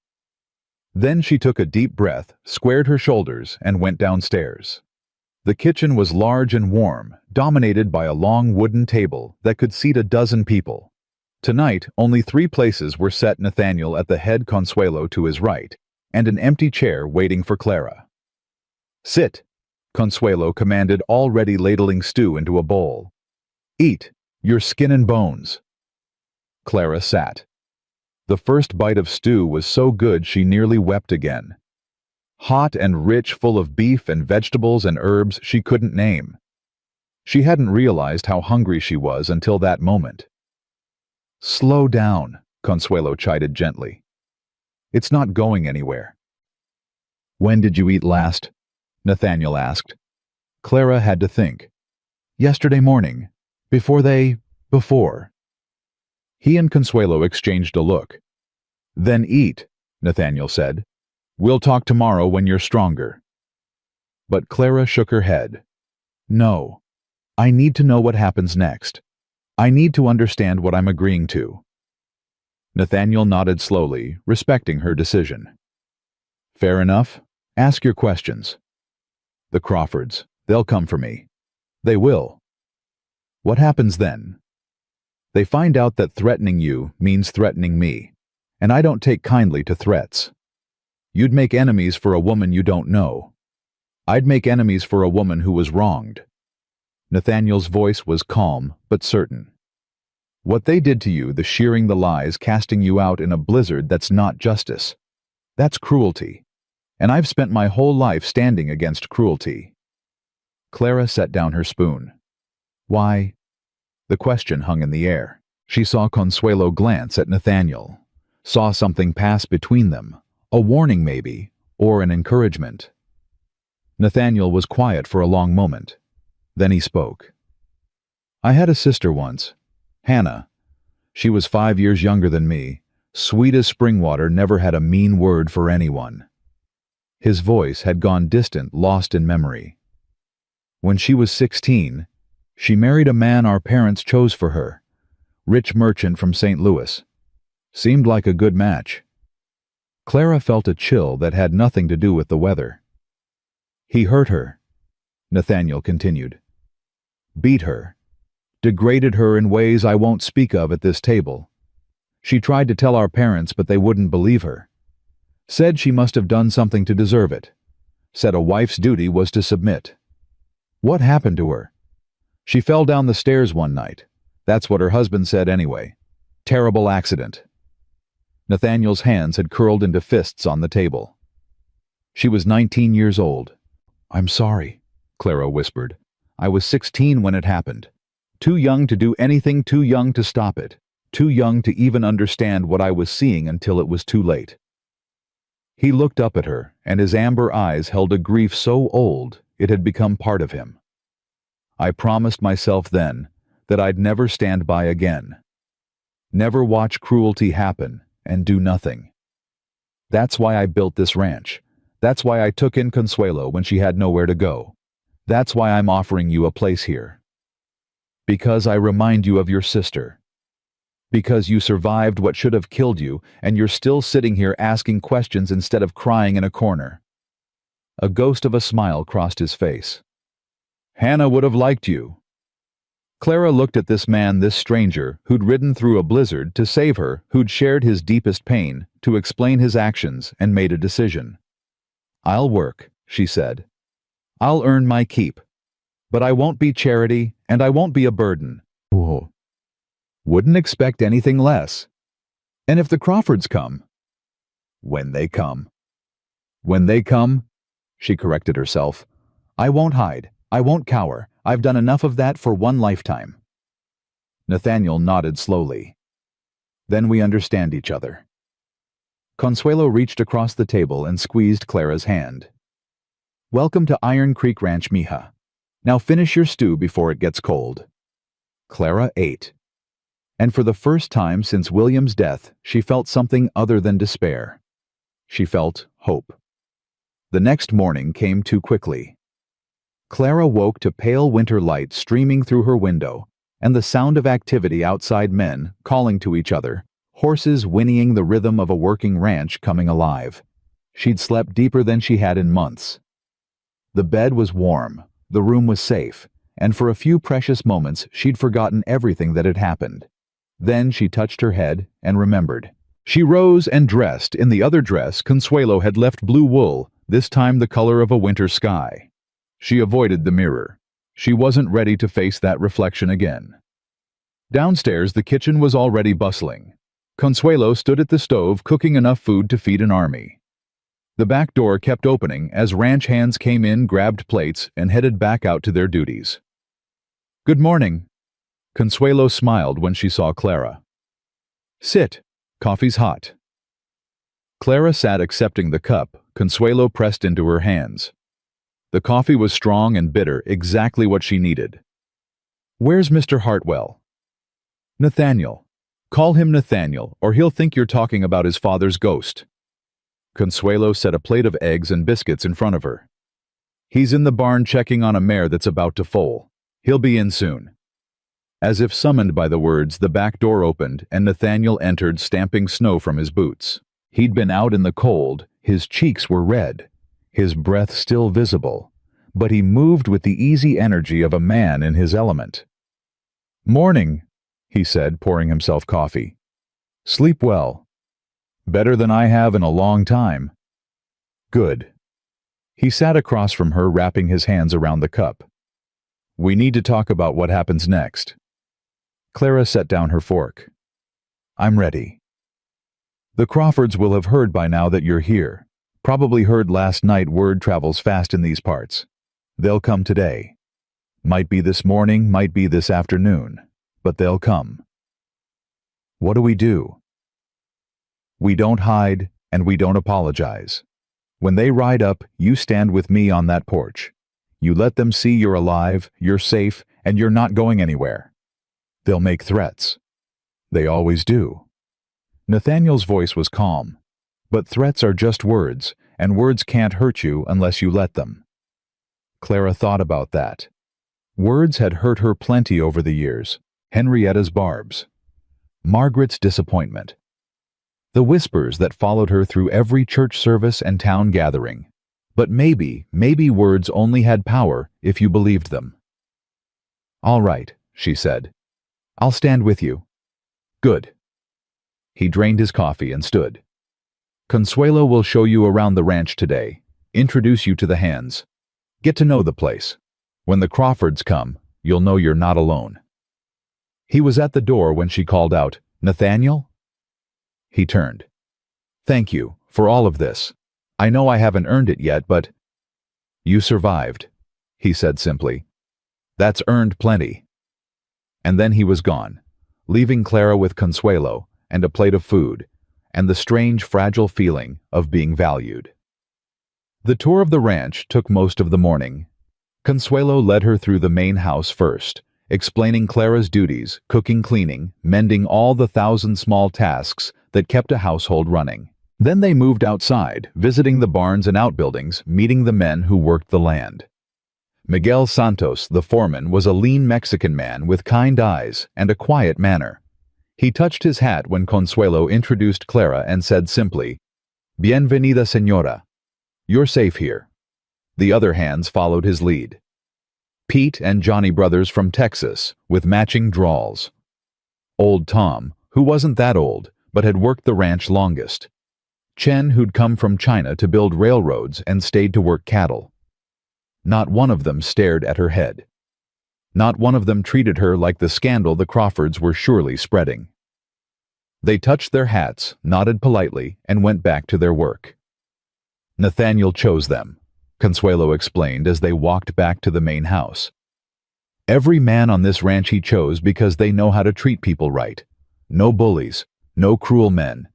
Then she took a deep breath, squared her shoulders, and went downstairs. The kitchen was large and warm, dominated by a long wooden table that could seat 12 people. Tonight, only 3 places were set: Nathaniel at the head, Consuelo to his right, and an empty chair waiting for Clara. "Sit," Consuelo commanded, already ladling stew into a bowl. "Eat, your skin and bones." Clara sat. The first bite of stew was so good she nearly wept again. hot and rich, full of beef and vegetables and herbs she couldn't name. She hadn't realized how hungry she was until that moment. "Slow down," Consuelo chided gently. "It's not going anywhere." "When did you eat last?" Nathaniel asked. Clara had to think. "Yesterday morning. Before." He and Consuelo exchanged a look. "Then eat," Nathaniel said. "We'll talk tomorrow when you're stronger." But Clara shook her head. "No. I need to know what happens next. I need to understand what I'm agreeing to." Nathaniel nodded slowly, respecting her decision. "Fair enough. Ask your questions." "The Crawfords. They'll come for me." "They will." "What happens then?" "They find out that threatening you means threatening me, and I don't take kindly to threats. You'd make enemies for a woman you don't know. I'd make enemies for a woman who was wronged." Nathaniel's voice was calm but certain. "What they did to you, the shearing the lies, casting you out in a blizzard, that's not justice. That's cruelty. And I've spent my whole life standing against cruelty." Clara set down her spoon. "Why?" The question hung in the air. She saw Consuelo glance at Nathaniel, saw something pass between them, a warning maybe, or an encouragement. Nathaniel was quiet for a long moment. Then he spoke. "I had a sister once, Hannah. She was 5 years younger than me, sweet as spring water, never had a mean word for anyone." His voice had gone distant, lost in memory. "When she was 16, she married a man our parents chose for her, rich merchant from St. Louis. Seemed like a good match." Clara felt a chill that had nothing to do with the weather. "He hurt her," Nathaniel continued. "Beat her. Degraded her in ways I won't speak of at this table. She tried to tell our parents, but they wouldn't believe her. Said she must have done something to deserve it. Said a wife's duty was to submit. What happened to her? She fell down the stairs one night. That's what her husband said anyway. Terrible accident." Nathaniel's hands had curled into fists on the table. "She was 19 years old." "I'm sorry," Clara whispered. "I was 16 when it happened. Too young to do anything, too young to stop it. Too young to even understand what I was seeing until it was too late." He looked up at her, and his amber eyes held a grief so old it had become part of him. "I promised myself then that I'd never stand by again. Never watch cruelty happen and do nothing. That's why I built this ranch. That's why I took in Consuelo when she had nowhere to go. That's why I'm offering you a place here. Because I remind you of your sister. Because you survived what should have killed you, and you're still sitting here asking questions instead of crying in a corner." A ghost of a smile crossed his face. "Hannah would have liked you." Clara looked at this man, this stranger, who'd ridden through a blizzard to save her, who'd shared his deepest pain, to explain his actions, and made a decision. "I'll work," she said. "I'll earn my keep. But I won't be charity, and I won't be a burden." Whoa. "Wouldn't expect anything less. And if the Crawfords come?" "When they come." "When they come," she corrected herself. "I won't hide. I won't cower. I've done enough of that for one lifetime." Nathaniel nodded slowly. "Then we understand each other." Consuelo reached across the table and squeezed Clara's hand. "Welcome to Iron Creek Ranch, mija. Now finish your stew before it gets cold." Clara ate. And for the first time since William's death, she felt something other than despair. She felt hope. The next morning came too quickly. Clara woke to pale winter light streaming through her window, and the sound of activity outside, men calling to each other, horses whinnying, the rhythm of a working ranch coming alive. She'd slept deeper than she had in months. The bed was warm, the room was safe, and for a few precious moments she'd forgotten everything that had happened. Then she touched her head and remembered. She rose and dressed. In the other dress Consuelo had left blue wool, this time the color of a winter sky. She avoided the mirror. She wasn't ready to face that reflection again. Downstairs the kitchen was already bustling. Consuelo stood at the stove cooking enough food to feed an army. The back door kept opening as ranch hands came in, grabbed plates, and headed back out to their duties. "Good morning." Consuelo smiled when she saw Clara. "Sit. Coffee's hot." Clara sat accepting the cup Consuelo pressed into her hands. The coffee was strong and bitter, exactly what she needed. "Where's Mr. Hartwell?" "Nathaniel. Call him Nathaniel, or he'll think you're talking about his father's ghost." Consuelo set a plate of eggs and biscuits in front of her. "He's in the barn checking on a mare that's about to foal. He'll be in soon." As if summoned by the words, the back door opened and Nathaniel entered, stamping snow from his boots. He'd been out in the cold, his cheeks were red, his breath still visible, but he moved with the easy energy of a man in his element. "Morning," he said, pouring himself coffee. "Sleep well." "Better than I have in a long time." "Good." He sat across from her, wrapping his hands around the cup. "We need to talk about what happens next." Clara set down her fork. "I'm ready." "The Crawfords will have heard by now that you're here. Probably heard last night. Word travels fast in these parts. They'll come today. Might be this morning, might be this afternoon, but they'll come." "What do we do?" "We don't hide, and we don't apologize. When they ride up, you stand with me on that porch. You let them see you're alive, you're safe, and you're not going anywhere. They'll make threats. They always do." Nathaniel's voice was calm. "But threats are just words, and words can't hurt you unless you let them." Clara thought about that. Words had hurt her plenty over the years. Henrietta's barbs. Margaret's disappointment. The whispers that followed her through every church service and town gathering. But maybe words only had power if you believed them. "All right," she said. "I'll stand with you." "Good." He drained his coffee and stood. "Consuelo will show you around the ranch today, introduce you to the hands. Get to know the place. When the Crawfords come, you'll know you're not alone." He was at the door when she called out, "Nathaniel?" He turned. "Thank you for all of this. I know I haven't earned it yet, but—" "You survived," he said simply. "That's earned plenty." And then he was gone, leaving Clara with Consuelo and a plate of food, and the strange, fragile feeling of being valued. The tour of the ranch took most of the morning. Consuelo led her through the main house first, explaining Clara's duties, cooking, cleaning, mending, all the 1,000 small tasks that kept a household running. Then they moved outside, visiting the barns and outbuildings, meeting the men who worked the land. Miguel Santos, the foreman, was a lean Mexican man with kind eyes and a quiet manner. He touched his hat when Consuelo introduced Clara and said simply, "Bienvenida, señora. You're safe here." The other hands followed his lead. Pete and Johnny brothers from Texas, with matching drawls. Old Tom, who wasn't that old, but had worked the ranch longest. Chen, who'd come from China to build railroads and stayed to work cattle. Not one of them stared at her head. Not one of them treated her like the scandal the Crawfords were surely spreading. They touched their hats, nodded politely, and went back to their work. "Nathaniel chose them," Consuelo explained as they walked back to the main house. "Every man on this ranch he chose because they know how to treat people right. No bullies, no cruel men.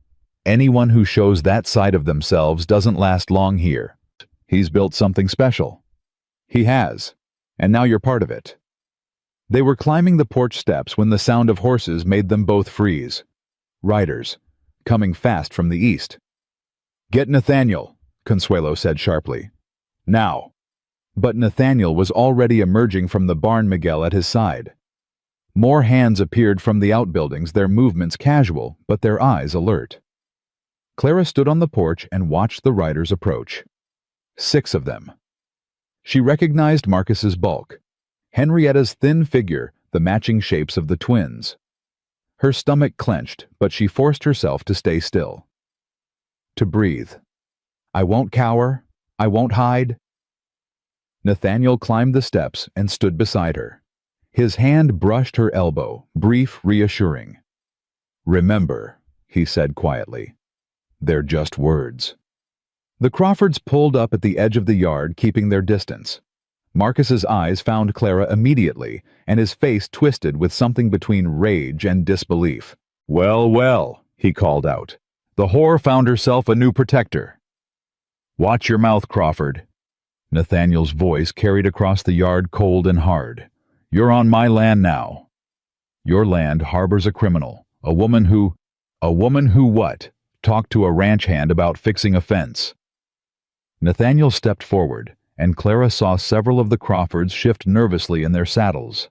Anyone who shows that side of themselves doesn't last long here. He's built something special." "He has, and now you're part of it." They were climbing the porch steps when the sound of horses made them both freeze. Riders, coming fast from the east. "Get Nathaniel," Consuelo said sharply. "Now." But Nathaniel was already emerging from the barn, Miguel at his side. More hands appeared from the outbuildings, their movements casual, but their eyes alert. Clara stood on the porch and watched the riders approach. 6 of them. She recognized Marcus's bulk, Henrietta's thin figure, the matching shapes of the twins. Her stomach clenched, but she forced herself to stay still. To breathe. "I won't cower. I won't hide." Nathaniel climbed the steps and stood beside her. His hand brushed her elbow, brief, reassuring. "Remember," he said quietly, "they're just words." The Crawfords pulled up at the edge of the yard, keeping their distance. Marcus's eyes found Clara immediately, and his face twisted with something between rage and disbelief. "Well, well," he called out. "The whore found herself a new protector." "Watch your mouth, Crawford." Nathaniel's voice carried across the yard, cold and hard. "You're on my land now. Your land harbors a criminal, a woman who what? Talked to a ranch hand about fixing a fence." Nathaniel stepped forward, and Clara saw several of the Crawfords shift nervously in their saddles.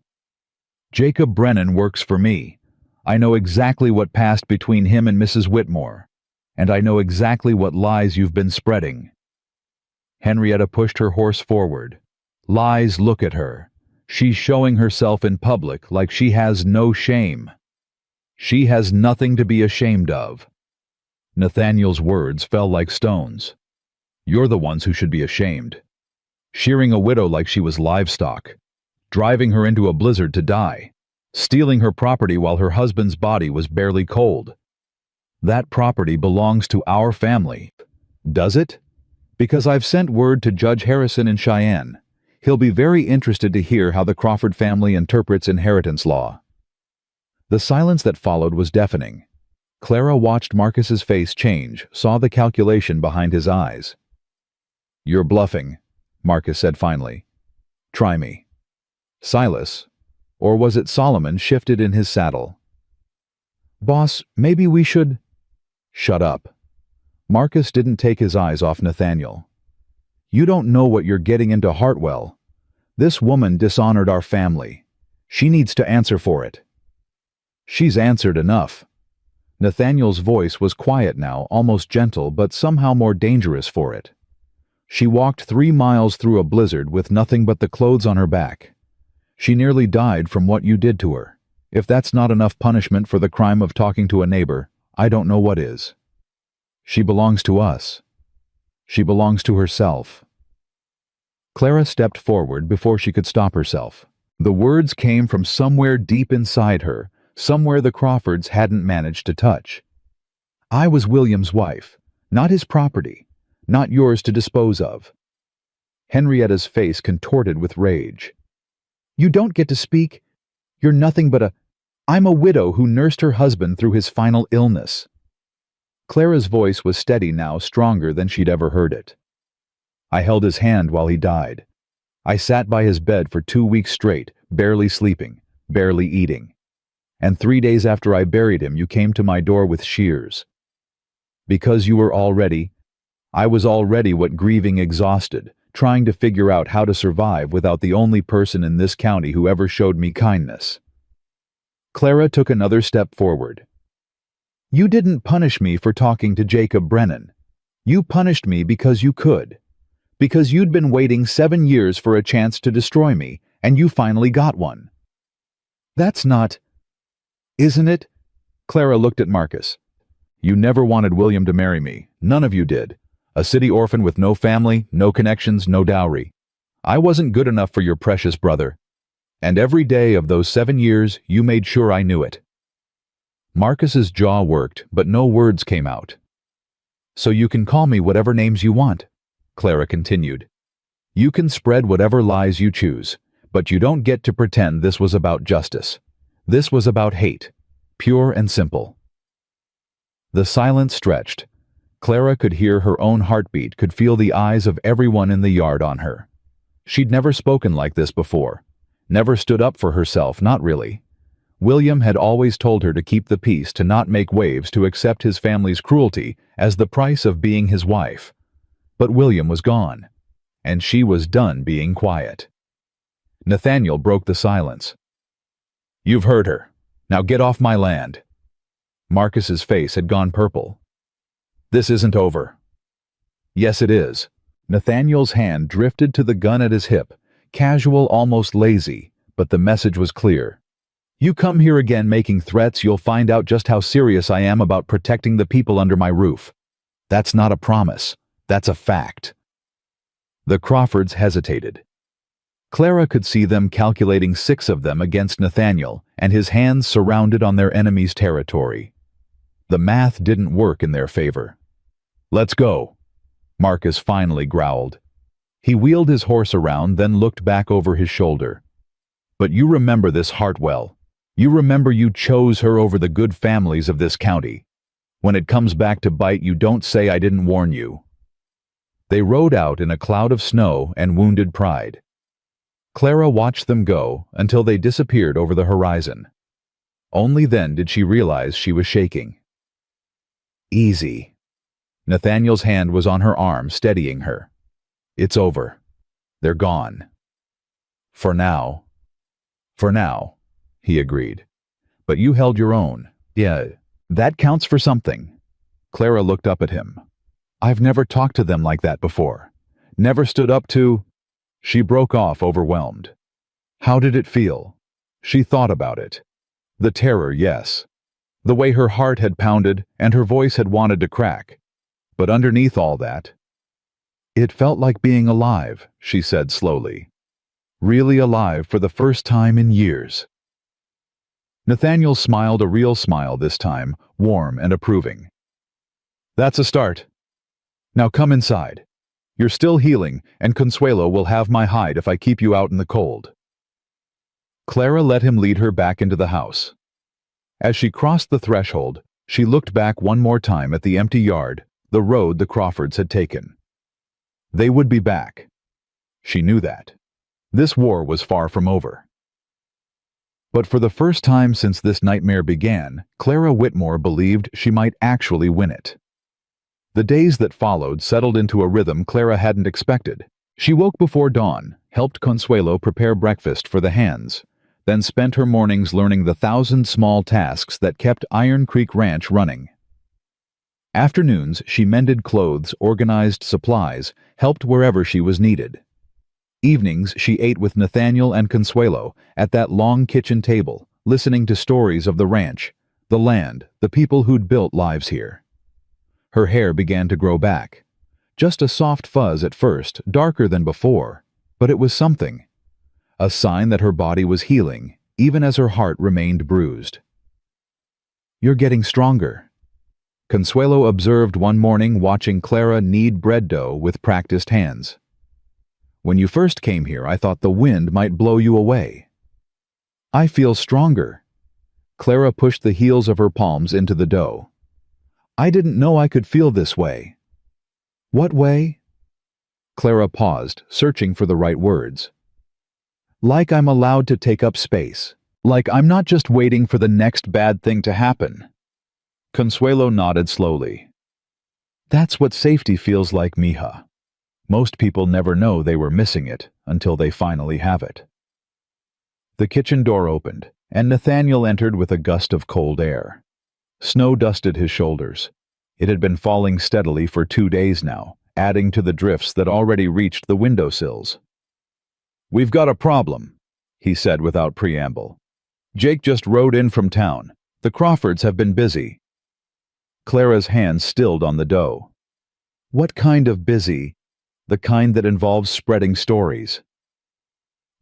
"Jacob Brennan works for me. I know exactly what passed between him and Mrs. Whitmore, and I know exactly what lies you've been spreading." Henrietta pushed her horse forward. "Lies, look at her. She's showing herself in public like she has no shame. She has nothing to be ashamed of." Nathaniel's words fell like stones. "You're the ones who should be ashamed. Shearing a widow like she was livestock, driving her into a blizzard to die, stealing her property while her husband's body was barely cold. That property belongs to our family. Does it? Because I've sent word to Judge Harrison in Cheyenne. He'll be very interested to hear how the Crawford family interprets inheritance law." The silence that followed was deafening. Clara watched Marcus's face change, saw the calculation behind his eyes. "You're bluffing," Marcus said finally. "Try me." Silas, or was it Solomon, shifted in his saddle. "Boss, maybe we should—" "Shut up." Marcus didn't take his eyes off Nathaniel. "You don't know what you're getting into, Hartwell. This woman dishonored our family. She needs to answer for it." "She's answered enough." Nathaniel's voice was quiet now, almost gentle, but somehow more dangerous for it. "She walked 3 miles through a blizzard with nothing but the clothes on her back. She nearly died from what you did to her. If that's not enough punishment for the crime of talking to a neighbor, I don't know what is. She belongs to us. She belongs to herself." Clara stepped forward before she could stop herself. The words came from somewhere deep inside her, somewhere the Crawfords hadn't managed to touch. "I was William's wife, not his property, not yours to dispose of." Henrietta's face contorted with rage. "You don't get to speak. You're nothing but I'm a widow who nursed her husband through his final illness." Clara's voice was steady now, stronger than she'd ever heard it. "I held his hand while he died. I sat by his bed for 2 weeks straight, barely sleeping, barely eating. And 3 days after I buried him, you came to my door with shears. Because I was already what grieving exhausted, trying to figure out how to survive without the only person in this county who ever showed me kindness." Clara took another step forward. "You didn't punish me for talking to Jacob Brennan. You punished me because you could. Because you'd been waiting 7 years for a chance to destroy me, and you finally got one. That's not... Isn't it?" Clara looked at Marcus. "You never wanted William to marry me. None of you did. A city orphan with no family, no connections, no dowry. I wasn't good enough for your precious brother. And every day of those 7 years, you made sure I knew it." Marcus's jaw worked, but no words came out. "So you can call me whatever names you want," Clara continued. "You can spread whatever lies you choose, but you don't get to pretend this was about justice. This was about hate, pure and simple." The silence stretched. Clara could hear her own heartbeat, could feel the eyes of everyone in the yard on her. She'd never spoken like this before, never stood up for herself, not really. William had always told her to keep the peace, to not make waves, to accept his family's cruelty as the price of being his wife. But William was gone, and she was done being quiet. Nathaniel broke the silence. "You've heard her. Now get off my land." Marcus's face had gone purple. "This isn't over." "Yes, it is." Nathaniel's hand drifted to the gun at his hip, casual, almost lazy, but the message was clear. "You come here again making threats, you'll find out just how serious I am about protecting the people under my roof. That's not a promise. That's a fact." The Crawfords hesitated. Clara could see them calculating 6 of them against Nathaniel, and his hands surrounded on their enemy's territory. The math didn't work in their favor. "Let's go." Marcus finally growled. He wheeled his horse around, then looked back over his shoulder. But you remember this Hartwell. You remember you chose her over the good families of this county. When it comes back to bite, you don't say I didn't warn you. They rode out in a cloud of snow and wounded pride. Clara watched them go until they disappeared over the horizon. Only then did she realize she was shaking. Easy. Nathaniel's hand was on her arm, steadying her. It's over. They're gone. For now. For now, he agreed. But you held your own. Yeah, that counts for something. Clara looked up at him. I've never talked to them like that before. Never stood up to... She broke off, overwhelmed. How did it feel? She thought about it. The terror, yes. The way her heart had pounded and her voice had wanted to crack. But underneath all that, it felt like being alive, she said slowly. Really alive for the first time in years. Nathaniel smiled, a real smile this time, warm and approving. That's a start. Now come inside. You're still healing, and Consuelo will have my hide if I keep you out in the cold. Clara let him lead her back into the house. As she crossed the threshold, she looked back one more time at the empty yard, the road the Crawfords had taken. They would be back. She knew that. This war was far from over. But for the first time since this nightmare began, Clara Whitmore believed she might actually win it. The days that followed settled into a rhythm Clara hadn't expected. She woke before dawn, helped Consuelo prepare breakfast for the hands, then spent her mornings learning the 1,000 small tasks that kept Iron Creek Ranch running. Afternoons, she mended clothes, organized supplies, helped wherever she was needed. Evenings, she ate with Nathaniel and Consuelo at that long kitchen table, listening to stories of the ranch, the land, the people who'd built lives here. Her hair began to grow back. Just a soft fuzz at first, darker than before, but it was something. A sign that her body was healing, even as her heart remained bruised. You're getting stronger. Consuelo observed one morning watching Clara knead bread dough with practiced hands. When you first came here, I thought the wind might blow you away. I feel stronger. Clara pushed the heels of her palms into the dough. I didn't know I could feel this way. What way? Clara paused, searching for the right words. Like I'm allowed to take up space. Like I'm not just waiting for the next bad thing to happen. Consuelo nodded slowly. That's what safety feels like, mija. Most people never know they were missing it until they finally have it. The kitchen door opened, and Nathaniel entered with a gust of cold air. Snow dusted his shoulders. It had been falling steadily for 2 days now, adding to the drifts that already reached the windowsills. We've got a problem, he said without preamble. Jake just rode in from town. The Crawfords have been busy. Clara's hands stilled on the dough. What kind of busy? The kind that involves spreading stories.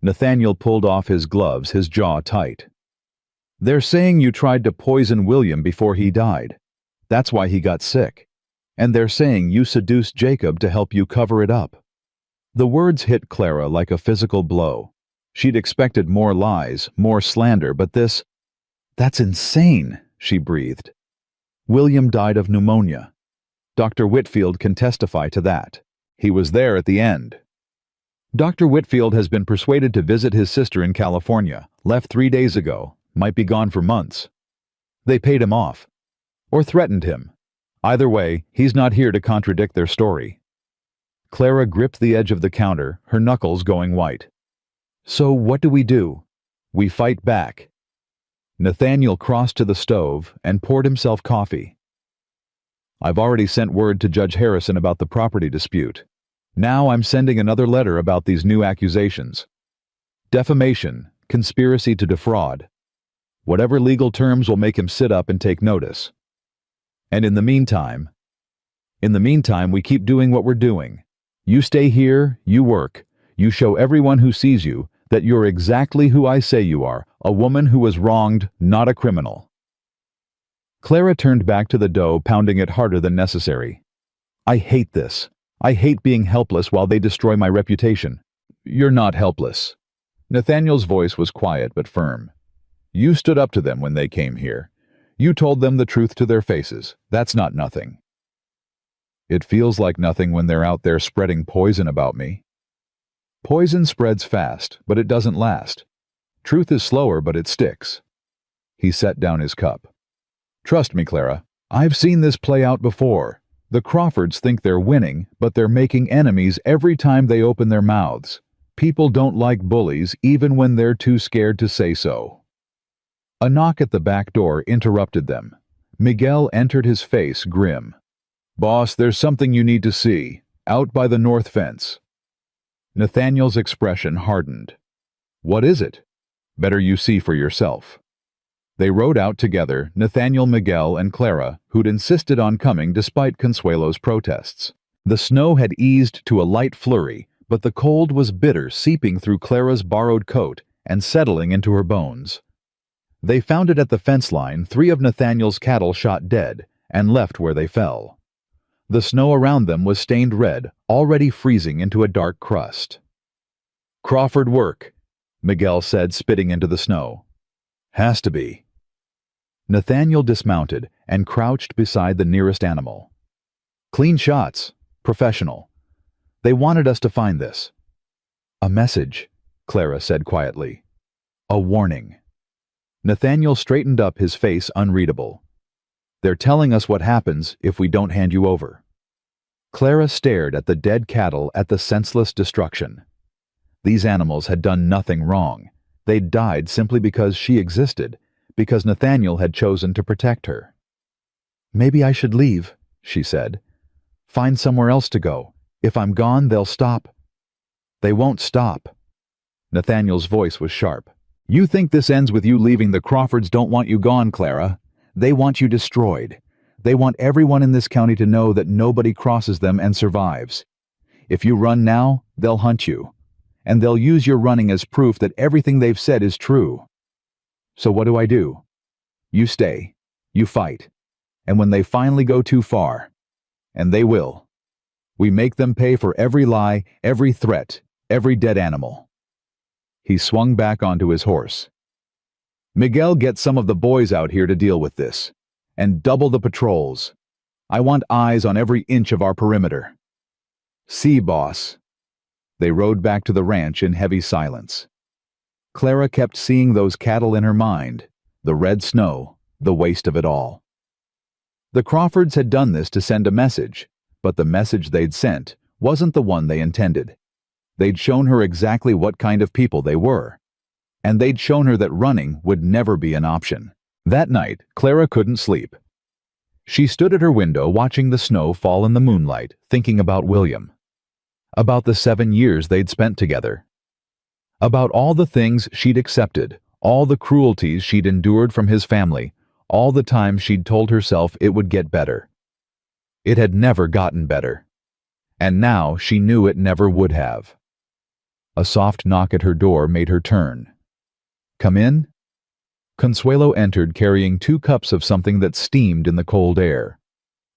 Nathaniel pulled off his gloves, his jaw tight. They're saying you tried to poison William before he died. That's why he got sick. And they're saying you seduced Jacob to help you cover it up. The words hit Clara like a physical blow. She'd expected more lies, more slander, but this... That's insane, she breathed. William died of pneumonia. Dr. Whitfield can testify to that. He was there at the end. Dr. Whitfield has been persuaded to visit his sister in California, left 3 days ago, might be gone for months. They paid him off. Or threatened him. Either way, he's not here to contradict their story. Clara gripped the edge of the counter, her knuckles going white. So what do? We fight back. Nathaniel crossed to the stove and poured himself coffee. I've already sent word to Judge Harrison about the property dispute. Now I'm sending another letter about these new accusations. Defamation, conspiracy to defraud. Whatever legal terms will make him sit up and take notice. And in the meantime, we keep doing what we're doing. You stay here, you work. You show everyone who sees you that you're exactly who I say you are, a woman who was wronged, not a criminal. Clara turned back to the dough, pounding it harder than necessary. I hate this. I hate being helpless while they destroy my reputation. You're not helpless. Nathaniel's voice was quiet but firm. You stood up to them when they came here. You told them the truth to their faces. That's not nothing. It feels like nothing when they're out there spreading poison about me. Poison spreads fast, but it doesn't last. Truth is slower, but it sticks. He set down his cup. Trust me, Clara. I've seen this play out before. The Crawfords think they're winning, but they're making enemies every time they open their mouths. People don't like bullies even when they're too scared to say so. A knock at the back door interrupted them. Miguel entered, his face grim. Boss, there's something you need to see. Out by the north fence. Nathaniel's expression hardened. What is it? Better you see for yourself. They rode out together, Nathaniel, Miguel, and Clara, who'd insisted on coming despite Consuelo's protests. The snow had eased to a light flurry, but the cold was bitter, seeping through Clara's borrowed coat and settling into her bones. They found it at the fence line, 3 of Nathaniel's cattle shot dead, and left where they fell. The snow around them was stained red, already freezing into a dark crust. Crawford work, Miguel said, spitting into the snow. Has to be. Nathaniel dismounted and crouched beside the nearest animal. Clean shots. Professional. They wanted us to find this. A message, Clara said quietly. A warning. Nathaniel straightened up, his face unreadable. They're telling us what happens if we don't hand you over. Clara stared at the dead cattle, at the senseless destruction. These animals had done nothing wrong. They'd died simply because she existed, because Nathaniel had chosen to protect her. Maybe I should leave, she said. Find somewhere else to go. If I'm gone, they'll stop. They won't stop. Nathaniel's voice was sharp. You think this ends with you leaving? The Crawfords don't want you gone, Clara. They want you destroyed. They want everyone in this county to know that nobody crosses them and survives. If you run now, they'll hunt you. And they'll use your running as proof that everything they've said is true. So what do? You stay. You fight. And when they finally go too far, and they will, we make them pay for every lie, every threat, every dead animal. He swung back onto his horse. Miguel, get some of the boys out here to deal with this. And double the patrols. I want eyes on every inch of our perimeter. See, boss. They rode back to the ranch in heavy silence. Clara kept seeing those cattle in her mind, the red snow, the waste of it all. The Crawfords had done this to send a message, but the message they'd sent wasn't the one they intended. They'd shown her exactly what kind of people they were. And they'd shown her that running would never be an option. That night, Clara couldn't sleep. She stood at her window watching the snow fall in the moonlight, thinking about William. About the 7 years they'd spent together. About all the things she'd accepted, all the cruelties she'd endured from his family, all the times she'd told herself it would get better. It had never gotten better. And now she knew it never would have. A soft knock at her door made her turn. Come in? Consuelo entered, carrying 2 cups of something that steamed in the cold air.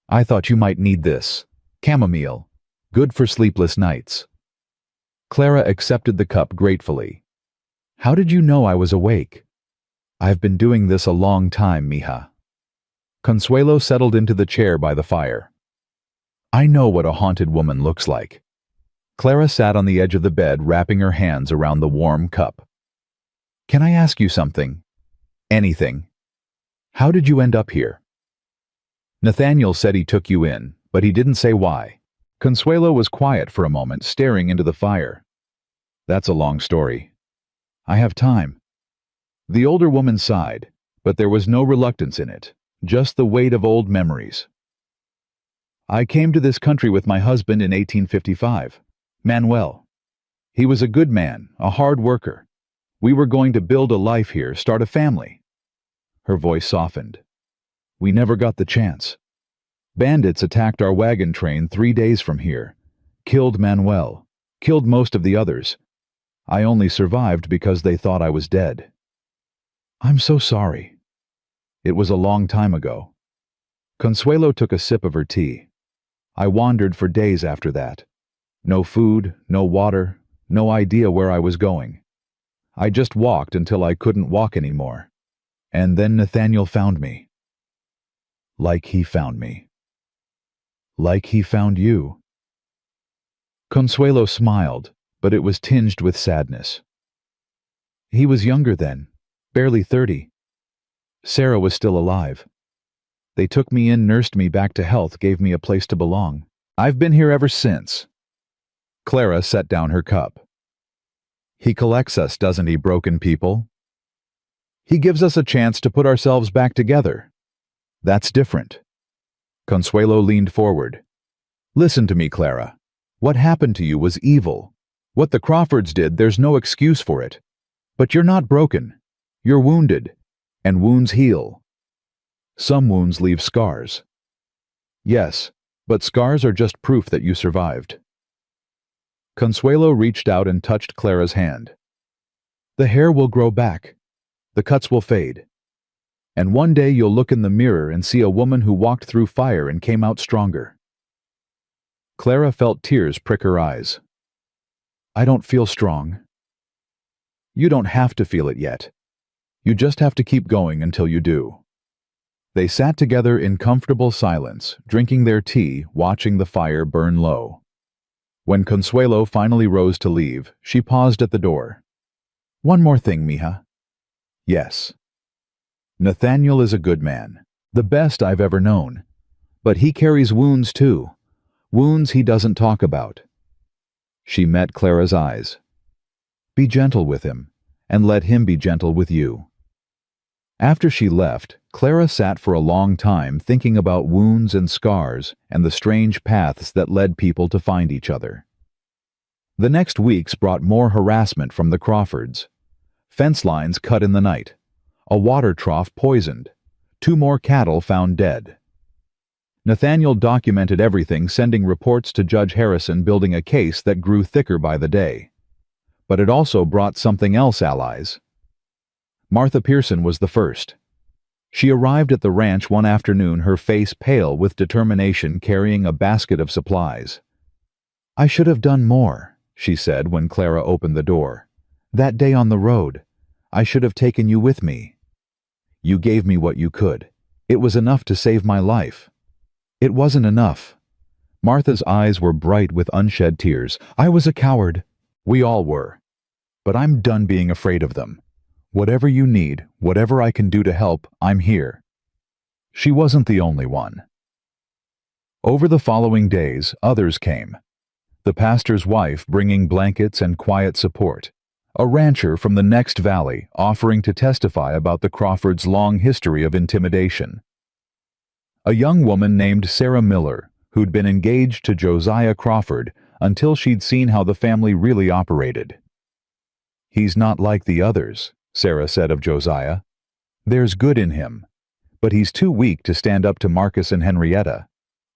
I thought you might need this. Chamomile. Good for sleepless nights. Clara accepted the cup gratefully. How did you know I was awake? I've been doing this a long time, mija. Consuelo settled into the chair by the fire. I know what a haunted woman looks like. Clara sat on the edge of the bed, wrapping her hands around the warm cup. Can I ask you something? Anything. How did you end up here? Nathaniel said he took you in, but he didn't say why. Consuelo was quiet for a moment, staring into the fire. That's a long story. I have time. The older woman sighed, but there was no reluctance in it, just the weight of old memories. I came to this country with my husband in 1855, Manuel. He was a good man, a hard worker. We were going to build a life here, start a family. Her voice softened. We never got the chance. Bandits attacked our wagon train 3 days from here, killed Manuel, killed most of the others. I only survived because they thought I was dead. I'm so sorry. It was a long time ago. Consuelo took a sip of her tea. I wandered for days after that. No food, no water, no idea where I was going. I just walked until I couldn't walk anymore. And then Nathaniel found me. Like he found me. Like he found you. Consuelo smiled, but it was tinged with sadness. He was younger then, barely 30. Sarah was still alive. They took me in, nursed me back to health, gave me a place to belong. I've been here ever since. Clara set down her cup. He collects us, doesn't he, broken people? He gives us a chance to put ourselves back together. That's different. Consuelo leaned forward. Listen to me, Clara. What happened to you was evil. What the Crawfords did, there's no excuse for it. But you're not broken. You're wounded. And wounds heal. Some wounds leave scars. Yes, but scars are just proof that you survived. Consuelo reached out and touched Clara's hand. The hair will grow back. The cuts will fade. And one day you'll look in the mirror and see a woman who walked through fire and came out stronger. Clara felt tears prick her eyes. I don't feel strong. You don't have to feel it yet. You just have to keep going until you do. They sat together in comfortable silence, drinking their tea, watching the fire burn low. When Consuelo finally rose to leave, she paused at the door. One more thing, mija. Yes. Nathaniel is a good man, the best I've ever known. But he carries wounds too, wounds he doesn't talk about. She met Clara's eyes. Be gentle with him, and let him be gentle with you. After she left, Clara sat for a long time thinking about wounds and scars and the strange paths that led people to find each other. The next weeks brought more harassment from the Crawfords. Fence lines cut in the night. A water trough poisoned. 2 more cattle found dead. Nathaniel documented everything, sending reports to Judge Harrison, building a case that grew thicker by the day. But it also brought something else, allies. Martha Pearson was the first. She arrived at the ranch one afternoon, her face pale with determination, carrying a basket of supplies. I should have done more, she said when Clara opened the door. That day on the road, I should have taken you with me. You gave me what you could. It was enough to save my life. It wasn't enough. Martha's eyes were bright with unshed tears. I was a coward. We all were. But I'm done being afraid of them. Whatever you need, whatever I can do to help, I'm here. She wasn't the only one. Over the following days, others came. The pastor's wife bringing blankets and quiet support. A rancher from the next valley offering to testify about the Crawfords' long history of intimidation. A young woman named Sarah Miller, who'd been engaged to Josiah Crawford until she'd seen how the family really operated. He's not like the others, Sarah said of Josiah. There's good in him, but he's too weak to stand up to Marcus and Henrietta.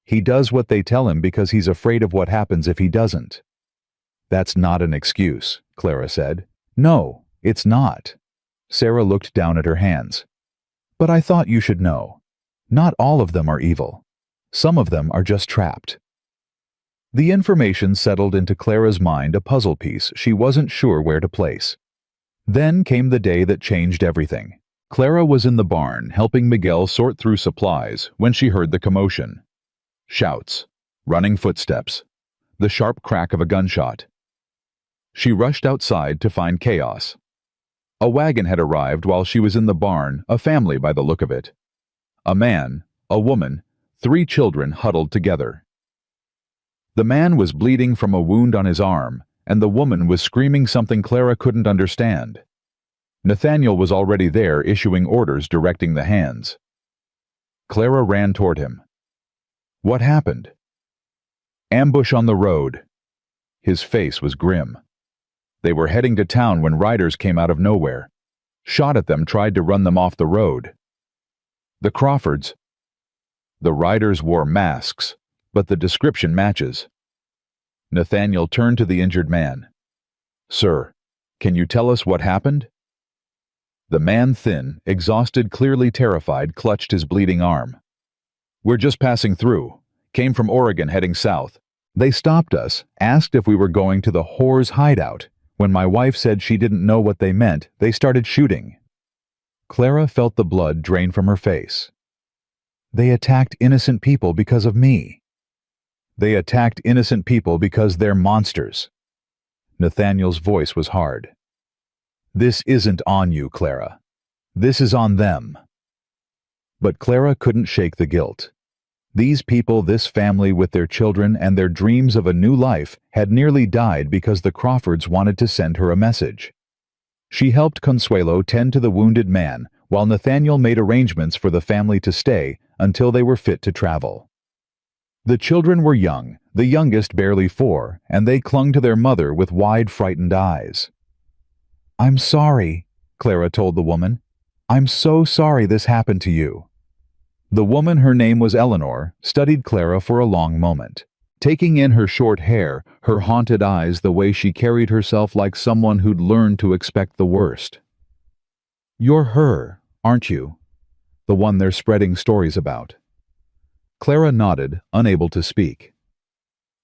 He does what they tell him because he's afraid of what happens if he doesn't. That's not an excuse, Clara said. No, it's not. Sarah looked down at her hands. But I thought you should know. Not all of them are evil. Some of them are just trapped. The information settled into Clara's mind, a puzzle piece she wasn't sure where to place. Then came the day that changed everything. Clara was in the barn helping Miguel sort through supplies when she heard the commotion. Shouts, running footsteps, the sharp crack of a gunshot. She rushed outside to find chaos. A wagon had arrived while she was in the barn, a family by the look of it. A man, a woman, 3 children huddled together. The man was bleeding from a wound on his arm, and the woman was screaming something Clara couldn't understand. Nathaniel was already there, issuing orders directing the hands. Clara ran toward him. What happened? Ambush on the road. His face was grim. They were heading to town when riders came out of nowhere, shot at them, tried to run them off the road. The Crawfords. The riders wore masks, but the description matches. Nathaniel turned to the injured man. Sir, can you tell us what happened? The man, thin, exhausted, clearly terrified, clutched his bleeding arm. We're just passing through. Came from Oregon heading south. They stopped us, asked if we were going to the whore's hideout. When my wife said she didn't know what they meant, they started shooting." Clara felt the blood drain from her face. "They attacked innocent people because of me." "They attacked innocent people because they're monsters." Nathaniel's voice was hard. "This isn't on you, Clara. This is on them." But Clara couldn't shake the guilt. These people, this family with their children and their dreams of a new life, had nearly died because the Crawfords wanted to send her a message. She helped Consuelo tend to the wounded man, while Nathaniel made arrangements for the family to stay until they were fit to travel. The children were young, the youngest barely 4, and they clung to their mother with wide, frightened eyes. "I'm sorry," Clara told the woman. "I'm so sorry this happened to you." The woman, her name was Eleanor, studied Clara for a long moment, taking in her short hair, her haunted eyes, the way she carried herself like someone who'd learned to expect the worst. "You're her, aren't you? The one they're spreading stories about." Clara nodded, unable to speak.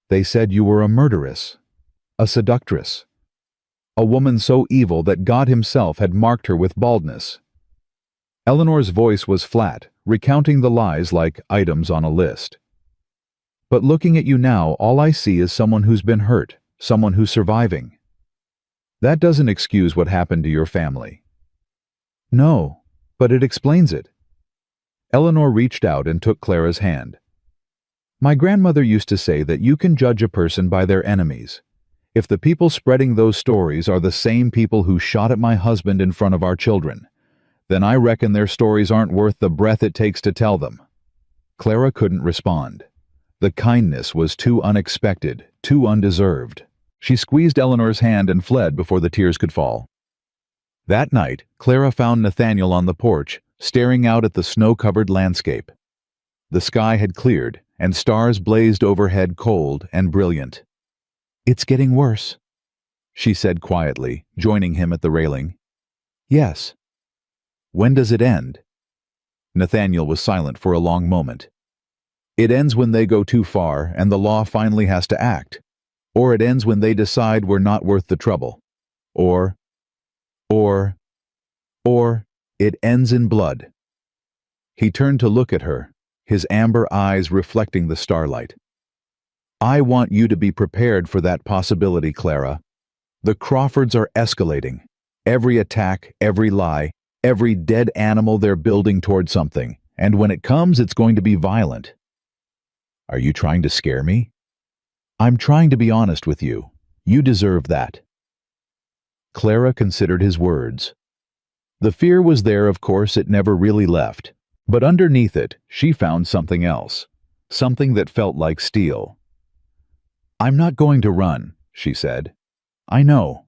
"They said you were a murderess, a seductress, a woman so evil that God himself had marked her with baldness." Eleanor's voice was flat, recounting the lies like items on a list. "But looking at you now, all I see is someone who's been hurt, someone who's surviving. That doesn't excuse what happened to your family." "No, but it explains it." Eleanor reached out and took Clara's hand. "My grandmother used to say that you can judge a person by their enemies. If the people spreading those stories are the same people who shot at my husband in front of our children, then I reckon their stories aren't worth the breath it takes to tell them." Clara couldn't respond. The kindness was too unexpected, too undeserved. She squeezed Eleanor's hand and fled before the tears could fall. That night, Clara found Nathaniel on the porch, staring out at the snow-covered landscape. The sky had cleared, and stars blazed overhead, cold and brilliant. "It's getting worse," she said quietly, joining him at the railing. "Yes." "When does it end?" Nathaniel was silent for a long moment. "It ends when they go too far and the law finally has to act. Or it ends when they decide we're not worth the trouble. Or it ends in blood." He turned to look at her, his amber eyes reflecting the starlight. "I want you to be prepared for that possibility, Clara. The Crawfords are escalating. Every attack, every lie, every dead animal, they're building toward something, and when it comes, it's going to be violent." "Are you trying to scare me?" "I'm trying to be honest with you. You deserve that." Clara considered his words. The fear was there, of course, it never really left. But underneath it, she found something else, something that felt like steel. "I'm not going to run," she said. "I know.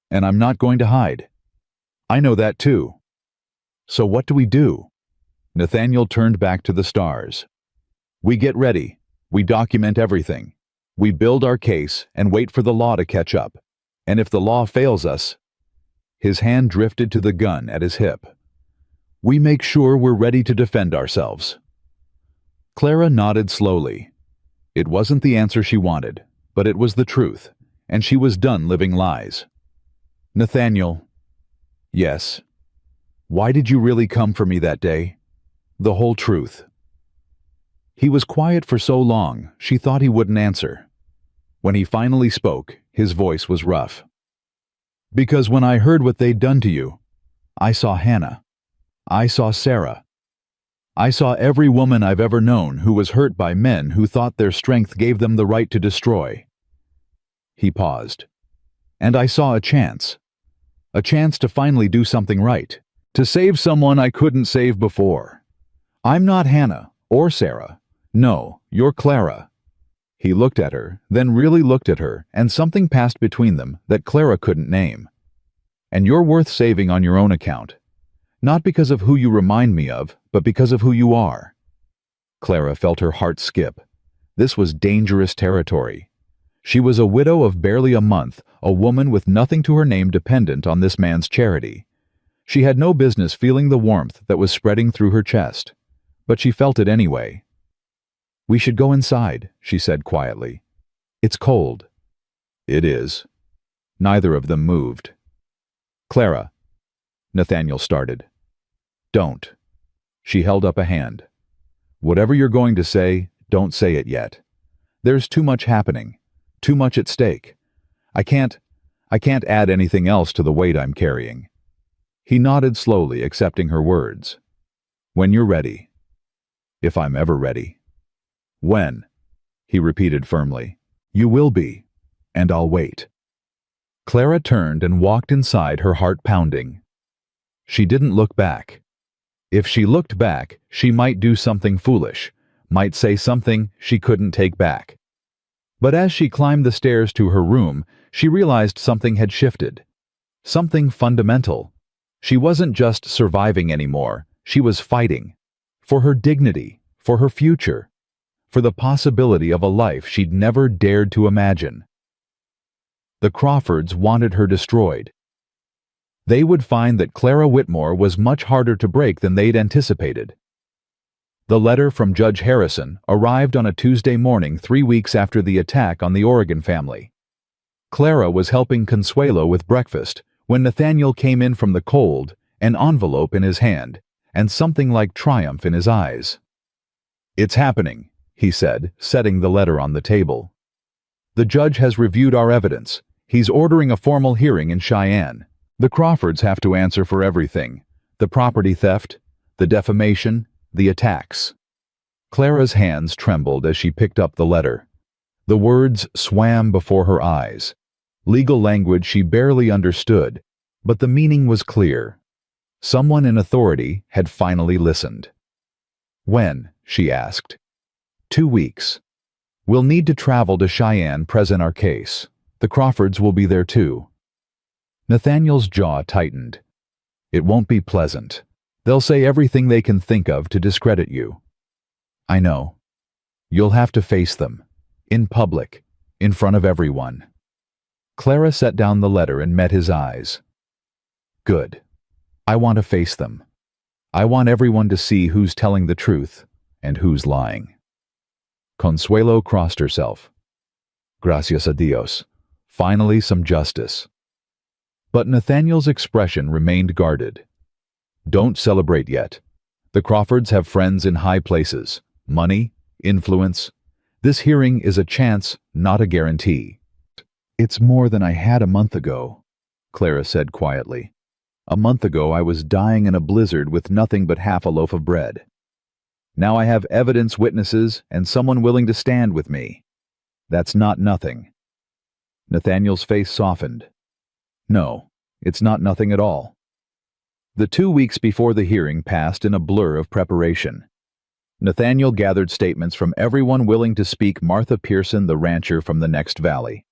And I'm not going to hide. I know that too. So what do we do?" Nathaniel turned back to the stars. "We get ready. We document everything. We build our case and wait for the law to catch up. And if the law fails us..." His hand drifted to the gun at his hip. "We make sure we're ready to defend ourselves." Clara nodded slowly. It wasn't the answer she wanted, but it was the truth, and she was done living lies. "Nathaniel." "Yes." "Why did you really come for me that day? The whole truth." He was quiet for so long, she thought he wouldn't answer. When he finally spoke, his voice was rough. "Because when I heard what they'd done to you, I saw Hannah. I saw Sarah. I saw every woman I've ever known who was hurt by men who thought their strength gave them the right to destroy." He paused. "And I saw a chance to finally do something right, to save someone I couldn't save before. I'm not Hannah or Sarah. No, you're Clara." He looked at her, then really looked at her, and something passed between them that Clara couldn't name. "And you're worth saving on your own account. Not because of who you remind me of, but because of who you are." Clara felt her heart skip. This was dangerous territory. She was a widow of barely a month, a woman with nothing to her name dependent on this man's charity. She had no business feeling the warmth that was spreading through her chest, but she felt it anyway. "We should go inside," she said quietly. "It's cold." "It is." Neither of them moved. "Clara," Nathaniel started. "Don't." She held up a hand. "Whatever you're going to say, don't say it yet. There's too much happening, too much at stake. I can't add anything else to the weight I'm carrying." He nodded slowly, accepting her words. "When you're ready." "If I'm ever ready." "When?" he repeated firmly. "You will be, and I'll wait." Clara turned and walked inside, her heart pounding. She didn't look back. If she looked back, she might do something foolish, might say something she couldn't take back. But as she climbed the stairs to her room, she realized something had shifted. Something fundamental. She wasn't just surviving anymore, she was fighting. For her dignity, for her future, for the possibility of a life she'd never dared to imagine. The Crawfords wanted her destroyed. They would find that Clara Whitmore was much harder to break than they'd anticipated. The letter from Judge Harrison arrived on a Tuesday morning 3 weeks after the attack on the Oregon family. Clara was helping Consuelo with breakfast when Nathaniel came in from the cold, an envelope in his hand, and something like triumph in his eyes. "It's happening," he said, setting the letter on the table. "The judge has reviewed our evidence. He's ordering a formal hearing in Cheyenne. The Crawfords have to answer for everything: the property theft, the defamation, the attacks." Clara's hands trembled as she picked up the letter. The words swam before her eyes. Legal language she barely understood, but the meaning was clear. Someone in authority had finally listened. "When?" she asked. 2 weeks. We'll need to travel to Cheyenne, present our case. The Crawfords will be there too." Nathaniel's jaw tightened. "It won't be pleasant. They'll say everything they can think of to discredit you." "I know. You'll have to face them. In public. In front of everyone." Clara set down the letter and met his eyes. "Good. I want to face them. I want everyone to see who's telling the truth and who's lying." Consuelo crossed herself. Gracias a Dios. Finally some justice. But Nathaniel's expression remained guarded. "Don't celebrate yet. The Crawfords have friends in high places, money, influence. This hearing is a chance, not a guarantee." "It's more than I had a month ago," Clara said quietly. "A month ago I was dying in a blizzard with nothing but half a loaf of bread. Now I have evidence, witnesses, and someone willing to stand with me. That's not nothing." Nathaniel's face softened. "No, it's not nothing at all." The 2 weeks before the hearing passed in a blur of preparation. Nathaniel gathered statements from everyone willing to speak: Martha Pearson, the rancher from the next valley;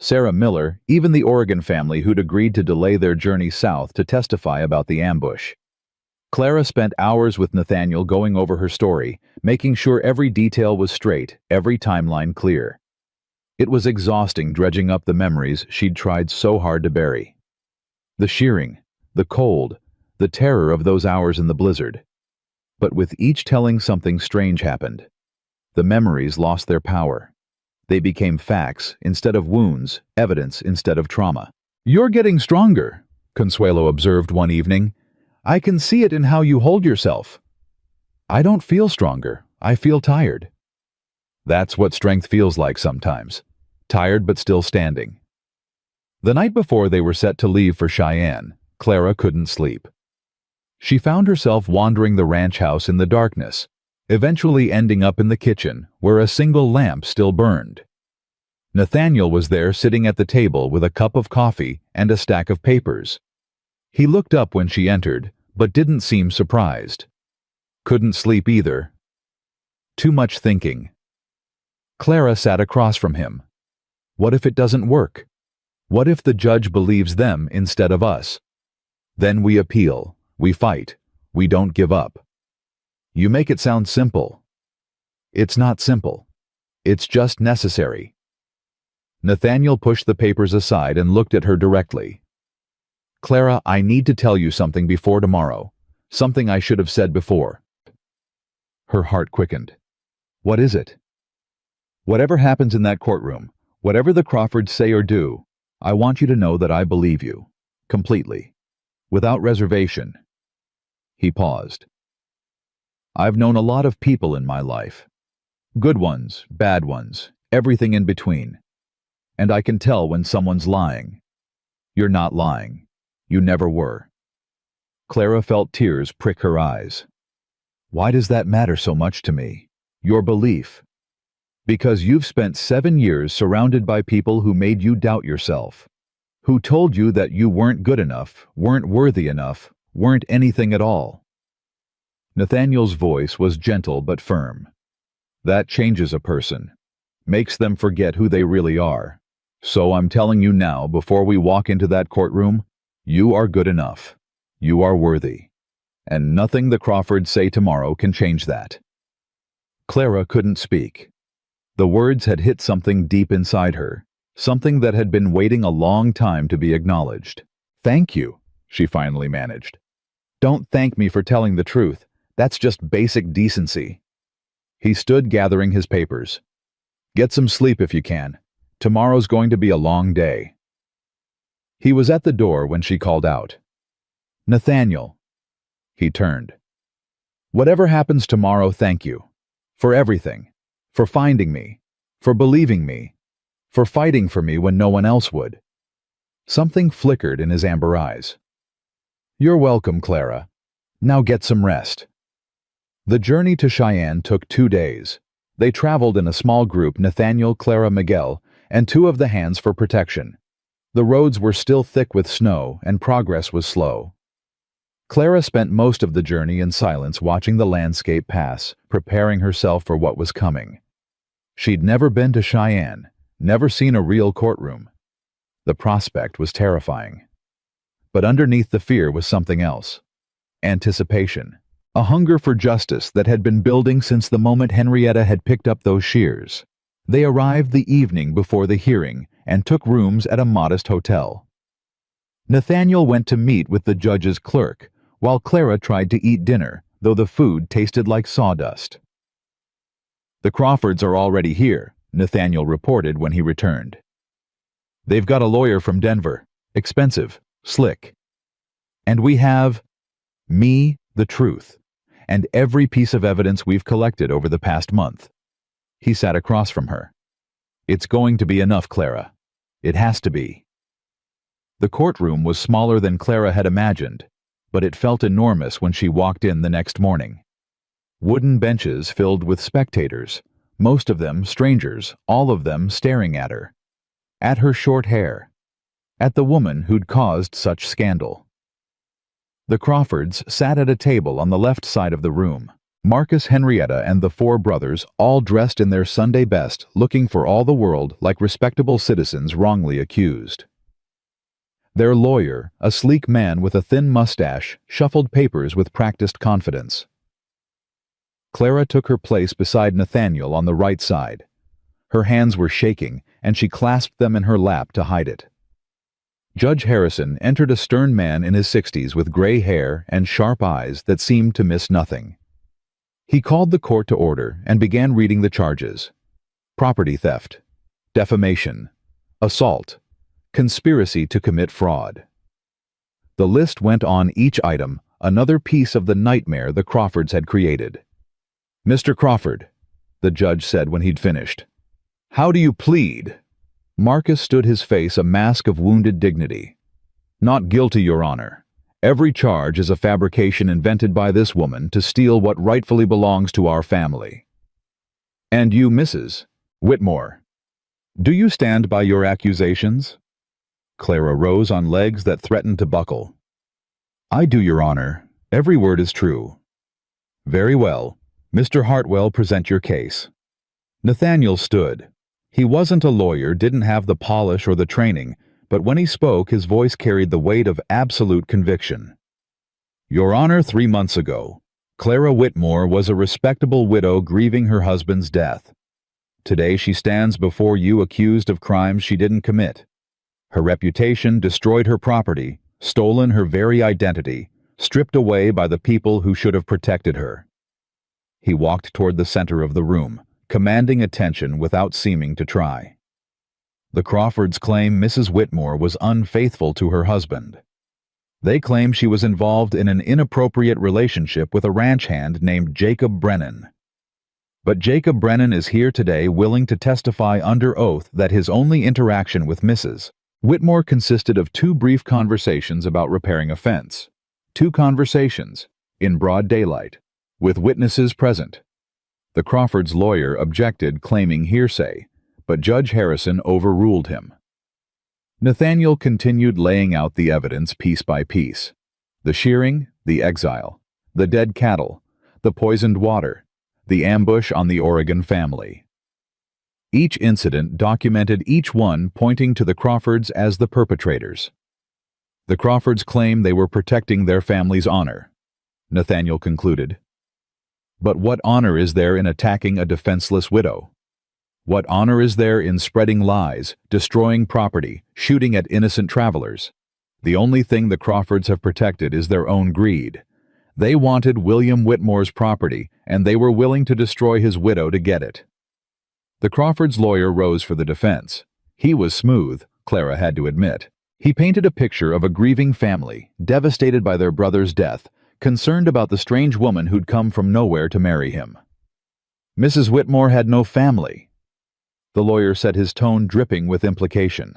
Sarah Miller, even the Oregon family who'd agreed to delay their journey south to testify about the ambush. Clara spent hours with Nathaniel going over her story, making sure every detail was straight, every timeline clear. It was exhausting dredging up the memories she'd tried so hard to bury. The shearing, the cold, the terror of those hours in the blizzard. But with each telling, something strange happened. The memories lost their power. They became facts instead of wounds, evidence instead of trauma. "You're getting stronger," Consuelo observed one evening. "I can see it in how you hold yourself." "I don't feel stronger. I feel tired." That's what strength feels like sometimes. Tired but still standing. The night before they were set to leave for Cheyenne, Clara couldn't sleep. She found herself wandering the ranch house in the darkness, eventually ending up in the kitchen, where a single lamp still burned. Nathaniel was there, sitting at the table with a cup of coffee and a stack of papers. He looked up when she entered, but didn't seem surprised. Couldn't sleep either. Too much thinking. Clara sat across from him. What if it doesn't work? What if the judge believes them instead of us? Then we appeal, we fight, we don't give up. You make it sound simple. It's not simple. It's just necessary. Nathaniel pushed the papers aside and looked at her directly. "Clara, I need to tell you something before tomorrow. Something I should have said before." Her heart quickened. What is it? Whatever happens in that courtroom, whatever the Crawfords say or do, I want you to know that I believe you. Completely. Without reservation. He paused. I've known a lot of people in my life. Good ones, bad ones, everything in between. And I can tell when someone's lying. You're not lying. You never were. Clara felt tears prick her eyes. Why does that matter so much to me? Your belief. Because you've spent 7 years surrounded by people who made you doubt yourself, who told you that you weren't good enough, weren't worthy enough, weren't anything at all. Nathaniel's voice was gentle but firm. That changes a person, makes them forget who they really are. So I'm telling you now, before we walk into that courtroom, you are good enough. You are worthy. And nothing the Crawfords say tomorrow can change that. Clara couldn't speak. The words had hit something deep inside her, something that had been waiting a long time to be acknowledged. Thank you, she finally managed. Don't thank me for telling the truth. That's just basic decency. He stood gathering his papers. Get some sleep if you can. Tomorrow's going to be a long day. He was at the door when she called out. Nathaniel. He turned. Whatever happens tomorrow, thank you. For everything. For finding me. For believing me. For fighting for me when no one else would. Something flickered in his amber eyes. You're welcome, Clara. Now get some rest. The journey to Cheyenne took 2 days. They traveled in a small group, Nathaniel, Clara, Miguel, and 2 of the hands for protection. The roads were still thick with snow, and progress was slow. Clara spent most of the journey in silence, watching the landscape pass, preparing herself for what was coming. She'd never been to Cheyenne, never seen a real courtroom. The prospect was terrifying. But underneath the fear was something else. Anticipation. A hunger for justice that had been building since the moment Henrietta had picked up those shears. They arrived the evening before the hearing and took rooms at a modest hotel. Nathaniel went to meet with the judge's clerk, while Clara tried to eat dinner, though the food tasted like sawdust. The Crawfords are already here, Nathaniel reported when he returned. They've got a lawyer from Denver. Expensive, slick. And we have me, the truth, and every piece of evidence we've collected over the past month. He sat across from her. It's going to be enough, Clara. It has to be. The courtroom was smaller than Clara had imagined, but it felt enormous when she walked in the next morning. Wooden benches filled with spectators, most of them strangers, all of them staring at her. At her short hair. At the woman who'd caused such scandal. The Crawfords sat at a table on the left side of the room. Marcus, Henrietta, and the 4 brothers, all dressed in their Sunday best, looking for all the world like respectable citizens wrongly accused. Their lawyer, a sleek man with a thin mustache, shuffled papers with practiced confidence. Clara took her place beside Nathaniel on the right side. Her hands were shaking, and she clasped them in her lap to hide it. Judge Harrison entered, a stern man in his 60s with gray hair and sharp eyes that seemed to miss nothing. He called the court to order and began reading the charges. Property theft, defamation, assault, conspiracy to commit fraud. The list went on, each item another piece of the nightmare the Crawfords had created. Mr. Crawford, the judge said when he'd finished. How do you plead? Marcus stood, his face a mask of wounded dignity. Not guilty, Your Honor. Every charge is a fabrication invented by this woman to steal what rightfully belongs to our family. And you, Mrs. Whitmore, do you stand by your accusations? Clara rose on legs that threatened to buckle. I do, Your Honor. Every word is true. Very well. Mr. Hartwell, present your case. Nathaniel stood. He wasn't a lawyer, didn't have the polish or the training, but when he spoke, his voice carried the weight of absolute conviction. Your Honor, 3 months ago, Clara Whitmore was a respectable widow grieving her husband's death. Today she stands before you accused of crimes she didn't commit. Her reputation destroyed, her property, stolen, her very identity, stripped away by the people who should have protected her. He walked toward the center of the room, commanding attention without seeming to try. The Crawfords claim Mrs. Whitmore was unfaithful to her husband. They claim she was involved in an inappropriate relationship with a ranch hand named Jacob Brennan. But Jacob Brennan is here today willing to testify under oath that his only interaction with Mrs. Whitmore consisted of 2 brief conversations about repairing a fence. 2 conversations, in broad daylight, with witnesses present. The Crawfords' lawyer objected, claiming hearsay, but Judge Harrison overruled him. Nathaniel continued laying out the evidence piece by piece. The shearing, the exile, the dead cattle, the poisoned water, the ambush on the Oregon family. Each incident documented, each one pointing to the Crawfords as the perpetrators. The Crawfords claim they were protecting their family's honor, Nathaniel concluded. But what honor is there in attacking a defenseless widow? What honor is there in spreading lies, destroying property, shooting at innocent travelers? The only thing the Crawfords have protected is their own greed. They wanted William Whitmore's property, and they were willing to destroy his widow to get it. The Crawfords' lawyer rose for the defense. He was smooth, Clara had to admit. He painted a picture of a grieving family, devastated by their brother's death, concerned about the strange woman who'd come from nowhere to marry him. Mrs. Whitmore had no family. The lawyer said, his tone dripping with implication.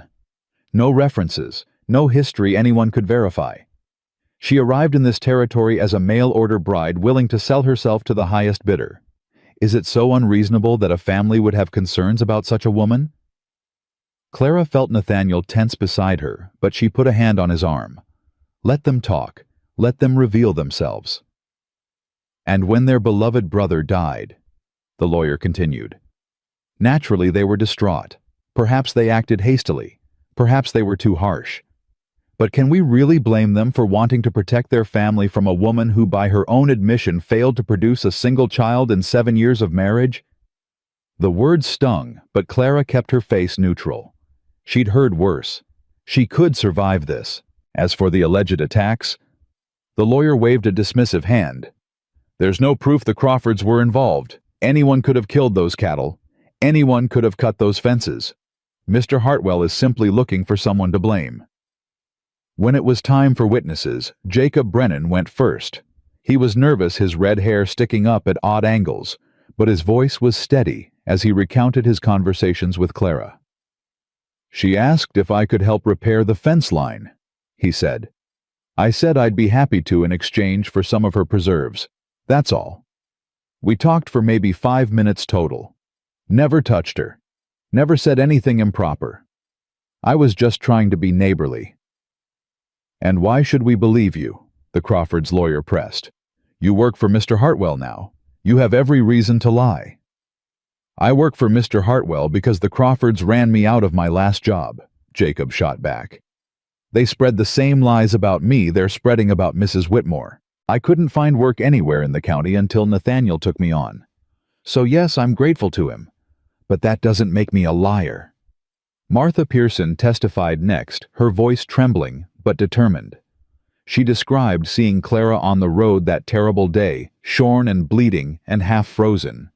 No references, no history anyone could verify. She arrived in this territory as a mail-order bride willing to sell herself to the highest bidder. Is it so unreasonable that a family would have concerns about such a woman? Clara felt Nathaniel tense beside her, but she put a hand on his arm. Let them talk. Let them reveal themselves. And when their beloved brother died, the lawyer continued, naturally they were distraught. Perhaps they acted hastily. Perhaps they were too harsh. But can we really blame them for wanting to protect their family from a woman who, by her own admission, failed to produce a single child in 7 years of marriage? The words stung, but Clara kept her face neutral. She'd heard worse. She could survive this. As for the alleged attacks, the lawyer waved a dismissive hand. There's no proof the Crawfords were involved. Anyone could have killed those cattle. Anyone could have cut those fences. Mr. Hartwell is simply looking for someone to blame. When it was time for witnesses, Jacob Brennan went first. He was nervous, his red hair sticking up at odd angles, but his voice was steady as he recounted his conversations with Clara. She asked if I could help repair the fence line, he said. I said I'd be happy to in exchange for some of her preserves. That's all. We talked for maybe 5 minutes total. Never touched her. Never said anything improper. I was just trying to be neighborly. And why should we believe you? The Crawfords' lawyer pressed. You work for Mr. Hartwell now. You have every reason to lie. I work for Mr. Hartwell because the Crawfords ran me out of my last job, Jacob shot back. They spread the same lies about me they're spreading about Mrs. Whitmore. I couldn't find work anywhere in the county until Nathaniel took me on. So yes, I'm grateful to him. But that doesn't make me a liar. Martha Pearson testified next, her voice trembling but determined. She described seeing Clara on the road that terrible day, shorn and bleeding and half frozen.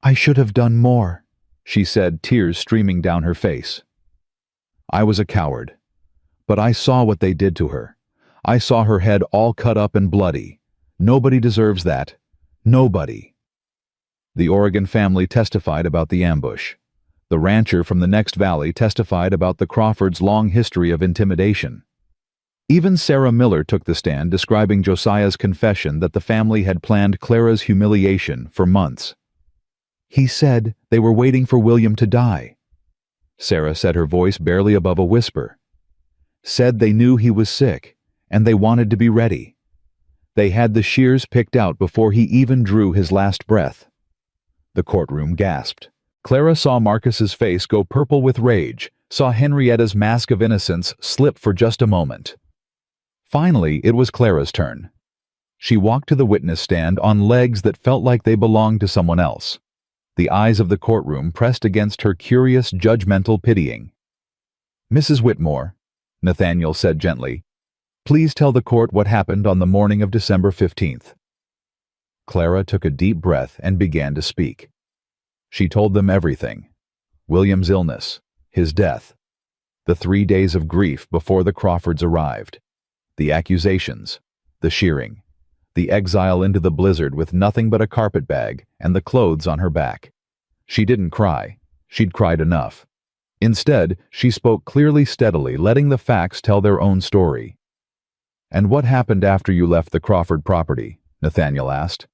I should have done more, she said, tears streaming down her face. I was a coward. But I saw what they did to her. I saw her head all cut up and bloody. Nobody deserves that. Nobody. The Oregon family testified about the ambush. The rancher from the next valley testified about the Crawfords' long history of intimidation. Even Sarah Miller took the stand, describing Josiah's confession that the family had planned Clara's humiliation for months. He said they were waiting for William to die. Sarah said, her voice barely above a whisper. Said they knew he was sick, and they wanted to be ready. They had the shears picked out before he even drew his last breath. The courtroom gasped. Clara saw Marcus's face go purple with rage, saw Henrietta's mask of innocence slip for just a moment. Finally, it was Clara's turn. She walked to the witness stand on legs that felt like they belonged to someone else. The eyes of the courtroom pressed against her curious, judgmental pitying. Mrs. Whitmore, Nathaniel said gently, please tell the court what happened on the morning of December 15th. Clara took a deep breath and began to speak. She told them everything. William's illness, his death, the 3 days of grief before the Crawfords arrived, the accusations, the shearing, the exile into the blizzard with nothing but a carpet bag and the clothes on her back. She didn't cry. She'd cried enough. Instead, she spoke clearly, steadily, letting the facts tell their own story. "And what happened after you left the Crawford property?" Nathaniel asked.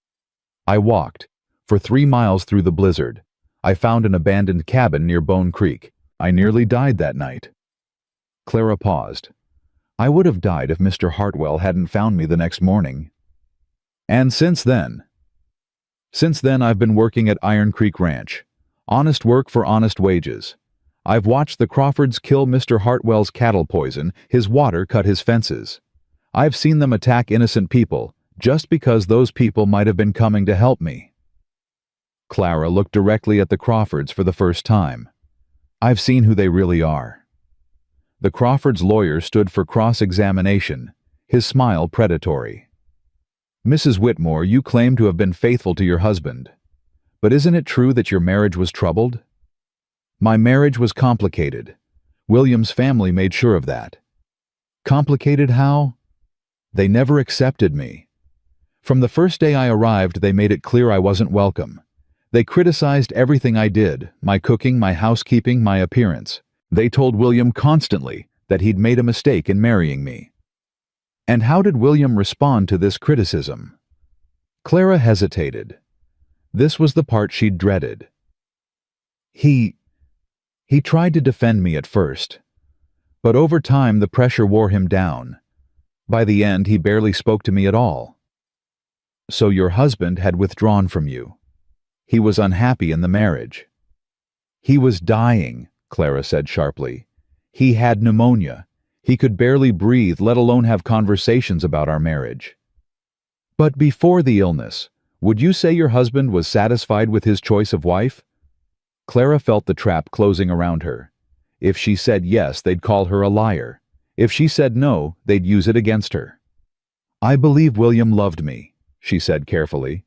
"I walked for 3 miles through the blizzard. I found an abandoned cabin near Bone Creek. I nearly died that night." Clara paused. "I would have died if Mr. Hartwell hadn't found me the next morning." "And since then?" "Since then I've been working at Iron Creek Ranch. Honest work for honest wages. I've watched the Crawfords kill Mr. Hartwell's cattle poison, his water cut his fences. I've seen them attack innocent people, just because those people might have been coming to help me." Clara looked directly at the Crawfords for the first time. "I've seen who they really are." The Crawfords' lawyer stood for cross-examination, his smile predatory. "Mrs. Whitmore, you claim to have been faithful to your husband. But isn't it true that your marriage was troubled?" "My marriage was complicated. William's family made sure of that." "Complicated how?" "They never accepted me. From the first day I arrived, they made it clear I wasn't welcome. They criticized everything I did, my cooking, my housekeeping, my appearance. They told William constantly that he'd made a mistake in marrying me." "And how did William respond to this criticism?" Clara hesitated. This was the part she'd dreaded. He tried to defend me at first, but over time the pressure wore him down. By the end, he barely spoke to me at all." "So your husband had withdrawn from you. He was unhappy in the marriage." "He was dying," Clara said sharply. "He had pneumonia. He could barely breathe, let alone have conversations about our marriage." "But before the illness, would you say your husband was satisfied with his choice of wife?" Clara felt the trap closing around her. If she said yes, they'd call her a liar. If she said no, they'd use it against her. "I believe William loved me," she said carefully.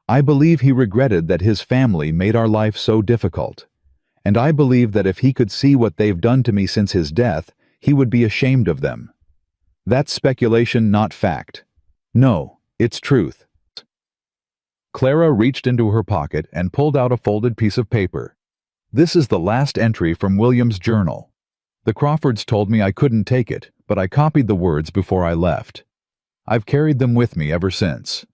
"I believe he regretted that his family made our life so difficult. And I believe that if he could see what they've done to me since his death, he would be ashamed of them. That's speculation, not fact. No, it's truth." Clara reached into her pocket and pulled out a folded piece of paper. "This is the last entry from William's journal. The Crawfords told me I couldn't take it, but I copied the words before I left. I've carried them with me ever since."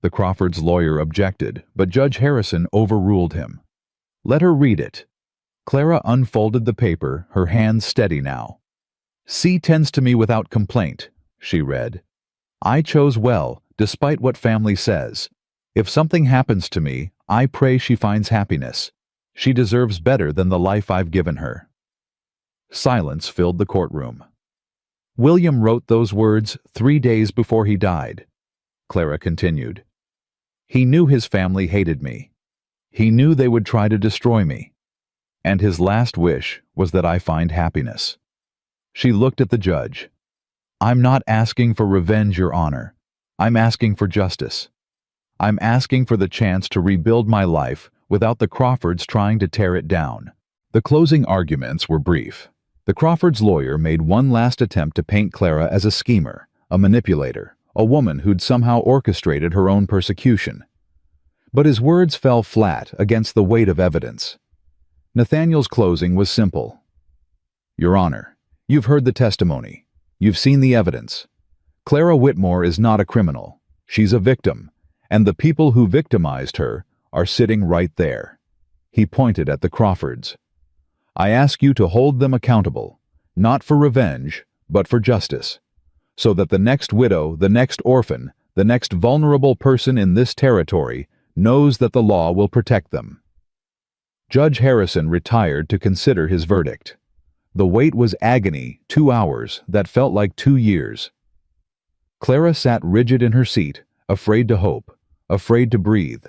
The Crawfords' lawyer objected, but Judge Harrison overruled him. "Let her read it." Clara unfolded the paper, her hands steady now. "C tends to me without complaint," she read. "I chose well, despite what family says. If something happens to me, I pray she finds happiness. She deserves better than the life I've given her." Silence filled the courtroom. "William wrote those words 3 days before he died," Clara continued. "He knew his family hated me. He knew they would try to destroy me. And his last wish was that I find happiness." She looked at the judge. "I'm not asking for revenge, Your Honor. I'm asking for justice. I'm asking for the chance to rebuild my life without the Crawfords trying to tear it down." The closing arguments were brief. The Crawfords' lawyer made one last attempt to paint Clara as a schemer, a manipulator, a woman who'd somehow orchestrated her own persecution. But his words fell flat against the weight of evidence. Nathaniel's closing was simple. "Your Honor, you've heard the testimony. You've seen the evidence. Clara Whitmore is not a criminal. She's a victim, and the people who victimized her are sitting right there." He pointed at the Crawfords. "I ask you to hold them accountable, not for revenge, but for justice, so that the next widow, the next orphan, the next vulnerable person in this territory knows that the law will protect them." Judge Harrison retired to consider his verdict. The wait was agony, 2 hours that felt like 2 years. Clara sat rigid in her seat, afraid to hope, afraid to breathe.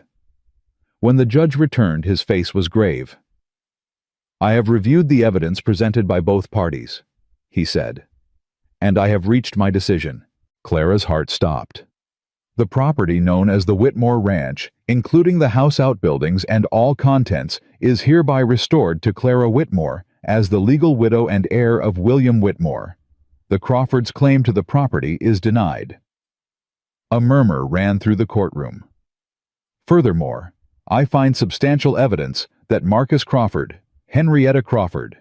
When the judge returned, his face was grave. "I have reviewed the evidence presented by both parties," he said, "and I have reached my decision." Clara's heart stopped. The property known as the Whitmore Ranch, including the house outbuildings and all contents, is hereby restored to Clara Whitmore as the legal widow and heir of William Whitmore. The Crawfords' claim to the property is denied. A murmur ran through the courtroom. Furthermore, I find substantial evidence that Marcus Crawford, Henrietta Crawford,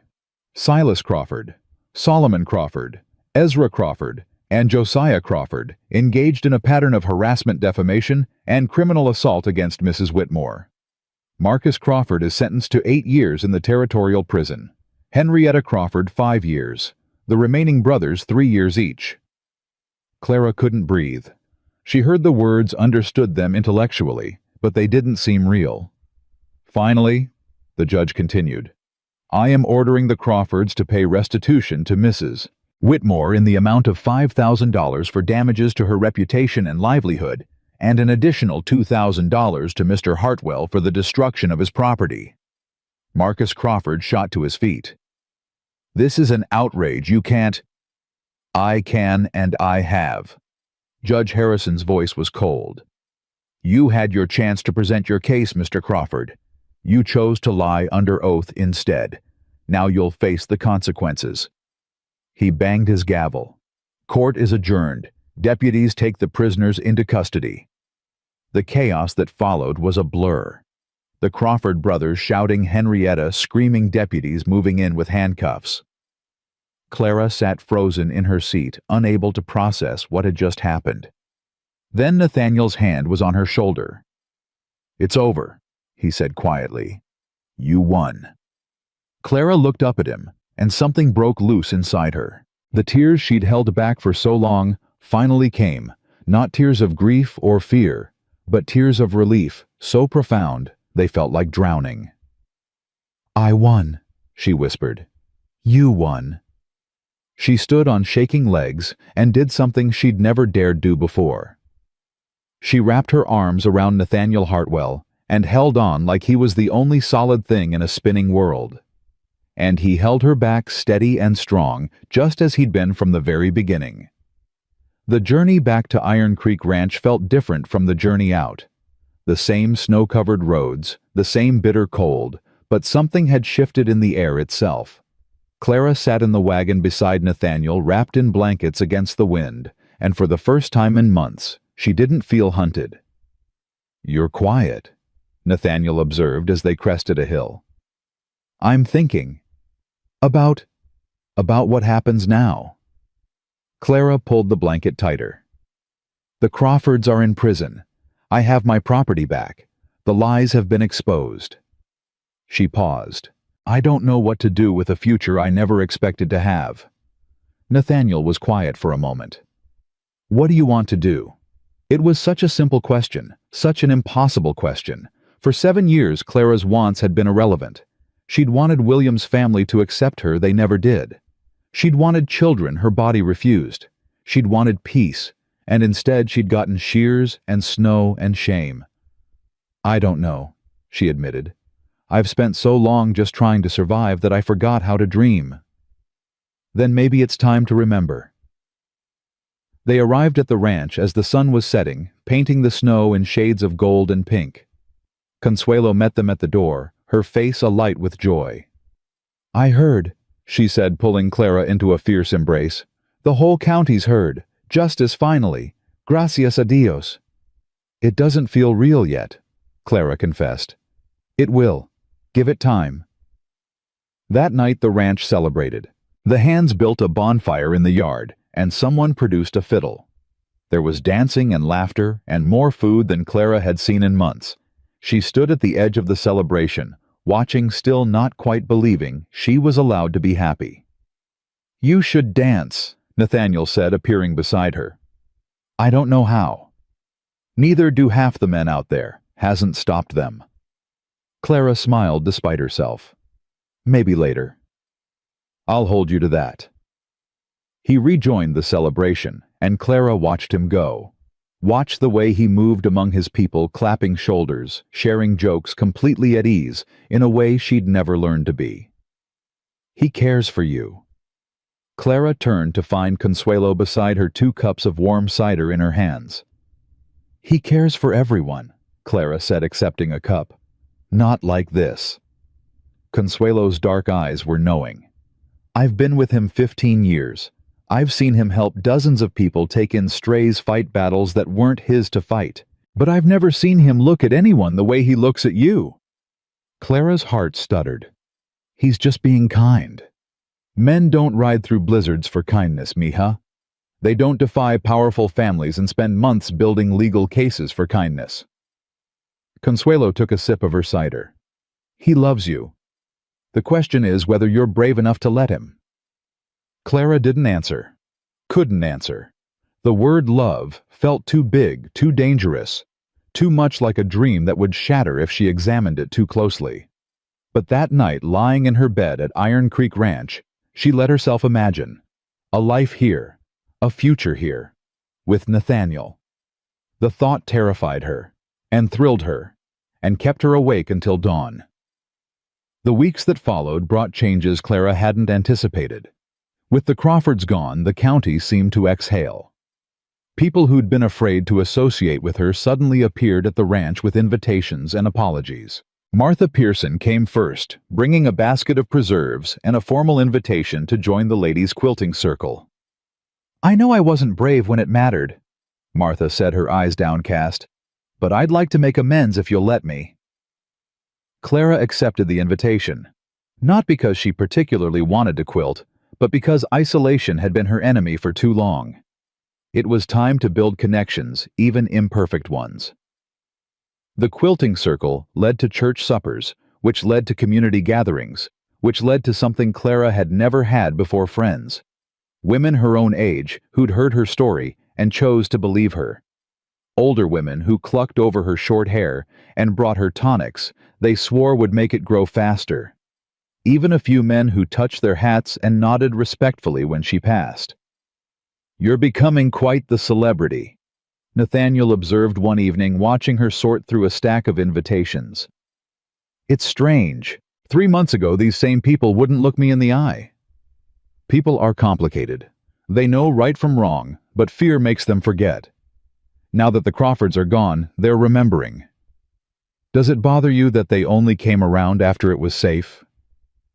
Silas Crawford, Solomon Crawford, Ezra Crawford, and Josiah Crawford engaged in a pattern of harassment, defamation, and criminal assault against Mrs. Whitmore. Marcus Crawford is sentenced to 8 years in the territorial prison. Henrietta Crawford 5 years. The remaining brothers 3 years each. Clara couldn't breathe. She heard the words, understood them intellectually, but they didn't seem real. Finally, the judge continued, I am ordering the Crawfords to pay restitution to Mrs. Whitmore in the amount of $5,000 for damages to her reputation and livelihood, and an additional $2,000 to Mr. Hartwell for the destruction of his property. Marcus Crawford shot to his feet. This is an outrage. You can't. I can and I have. Judge Harrison's voice was cold. You had your chance to present your case, Mr. Crawford. You chose to lie under oath instead. Now you'll face the consequences. He banged his gavel. Court is adjourned. Deputies take the prisoners into custody. The chaos that followed was a blur. The Crawford brothers shouting Henrietta, screaming deputies moving in with handcuffs. Clara sat frozen in her seat, unable to process what had just happened. Then Nathaniel's hand was on her shoulder. It's over, he said quietly. You won. Clara looked up at him, and something broke loose inside her. The tears she'd held back for so long finally came, not tears of grief or fear, but tears of relief, so profound they felt like drowning. I won, she whispered. You won. She stood on shaking legs and did something she'd never dared do before. She wrapped her arms around Nathaniel Hartwell and held on like he was the only solid thing in a spinning world. And he held her back steady and strong, just as he'd been from the very beginning. The journey back to Iron Creek Ranch felt different from the journey out. The same snow-covered roads, the same bitter cold, but something had shifted in the air itself. Clara sat in the wagon beside Nathaniel, wrapped in blankets against the wind, and for the first time in months, she didn't feel hunted. You're quiet, Nathaniel observed as they crested a hill. I'm thinking. About what happens now. Clara pulled the blanket tighter. The Crawfords are in prison. I have my property back. The lies have been exposed. She paused. I don't know what to do with a future I never expected to have. Nathaniel was quiet for a moment. What do you want to do? It was such a simple question, such an impossible question. For 7 years, Clara's wants had been irrelevant. She'd wanted William's family to accept her, they never did. She'd wanted children, her body refused. She'd wanted peace, and instead she'd gotten shears and snow and shame. I don't know, she admitted. I've spent so long just trying to survive that I forgot how to dream. Then maybe it's time to remember. They arrived at the ranch as the sun was setting, painting the snow in shades of gold and pink. Consuelo met them at the door, her face alight with joy. I heard, she said, pulling Clara into a fierce embrace. The whole county's heard. Justice finally. Gracias a Dios. It doesn't feel real yet, Clara confessed. It will. Give it time. That night the ranch celebrated. The hands built a bonfire in the yard, and someone produced a fiddle. There was dancing and laughter, and more food than Clara had seen in months. She stood at the edge of the celebration, watching, still not quite believing she was allowed to be happy. You should dance, Nathaniel said, appearing beside her. I don't know how. Neither do half the men out there. Hasn't stopped them. Clara smiled despite herself. Maybe later. I'll hold you to that. He rejoined the celebration, and Clara watched him go. Watched the way he moved among his people, clapping shoulders, sharing jokes, completely at ease, in a way she'd never learned to be. He cares for you. Clara turned to find Consuelo beside her 2 cups of warm cider in her hands. He cares for everyone, Clara said, accepting a cup. Not like this. Consuelo's dark eyes were knowing. I've been with him 15 years. I've seen him help dozens of people take in strays, fight battles that weren't his to fight. But I've never seen him look at anyone the way he looks at you. Clara's heart stuttered. He's just being kind. Men don't ride through blizzards for kindness, mija. They don't defy powerful families and spend months building legal cases for kindness. Consuelo took a sip of her cider. He loves you. The question is whether you're brave enough to let him. Clara didn't answer. Couldn't answer. The word love felt too big, too dangerous, too much like a dream that would shatter if she examined it too closely. But that night, lying in her bed at Iron Creek Ranch, she let herself imagine a life here, a future here, with Nathaniel. The thought terrified her, and thrilled her, and kept her awake until dawn. The weeks that followed brought changes Clara hadn't anticipated. With the Crawfords gone, the county seemed to exhale. People who'd been afraid to associate with her suddenly appeared at the ranch with invitations and apologies. Martha Pearson came first, bringing a basket of preserves and a formal invitation to join the ladies' quilting circle. I know I wasn't brave when it mattered, Martha said, her eyes downcast, but I'd like to make amends if you'll let me. Clara accepted the invitation, not because she particularly wanted to quilt, but because isolation had been her enemy for too long. It was time to build connections, even imperfect ones. The quilting circle led to church suppers, which led to community gatherings, which led to something Clara had never had before: friends. Women her own age who'd heard her story and chose to believe her. Older women who clucked over her short hair and brought her tonics they swore would make it grow faster. Even a few men who touched their hats and nodded respectfully when she passed. You're becoming quite the celebrity, Nathaniel observed one evening, watching her sort through a stack of invitations. It's strange. 3 months ago, these same people wouldn't look me in the eye. People are complicated. They know right from wrong, but fear makes them forget. Now that the Crawfords are gone, they're remembering. Does it bother you that they only came around after it was safe?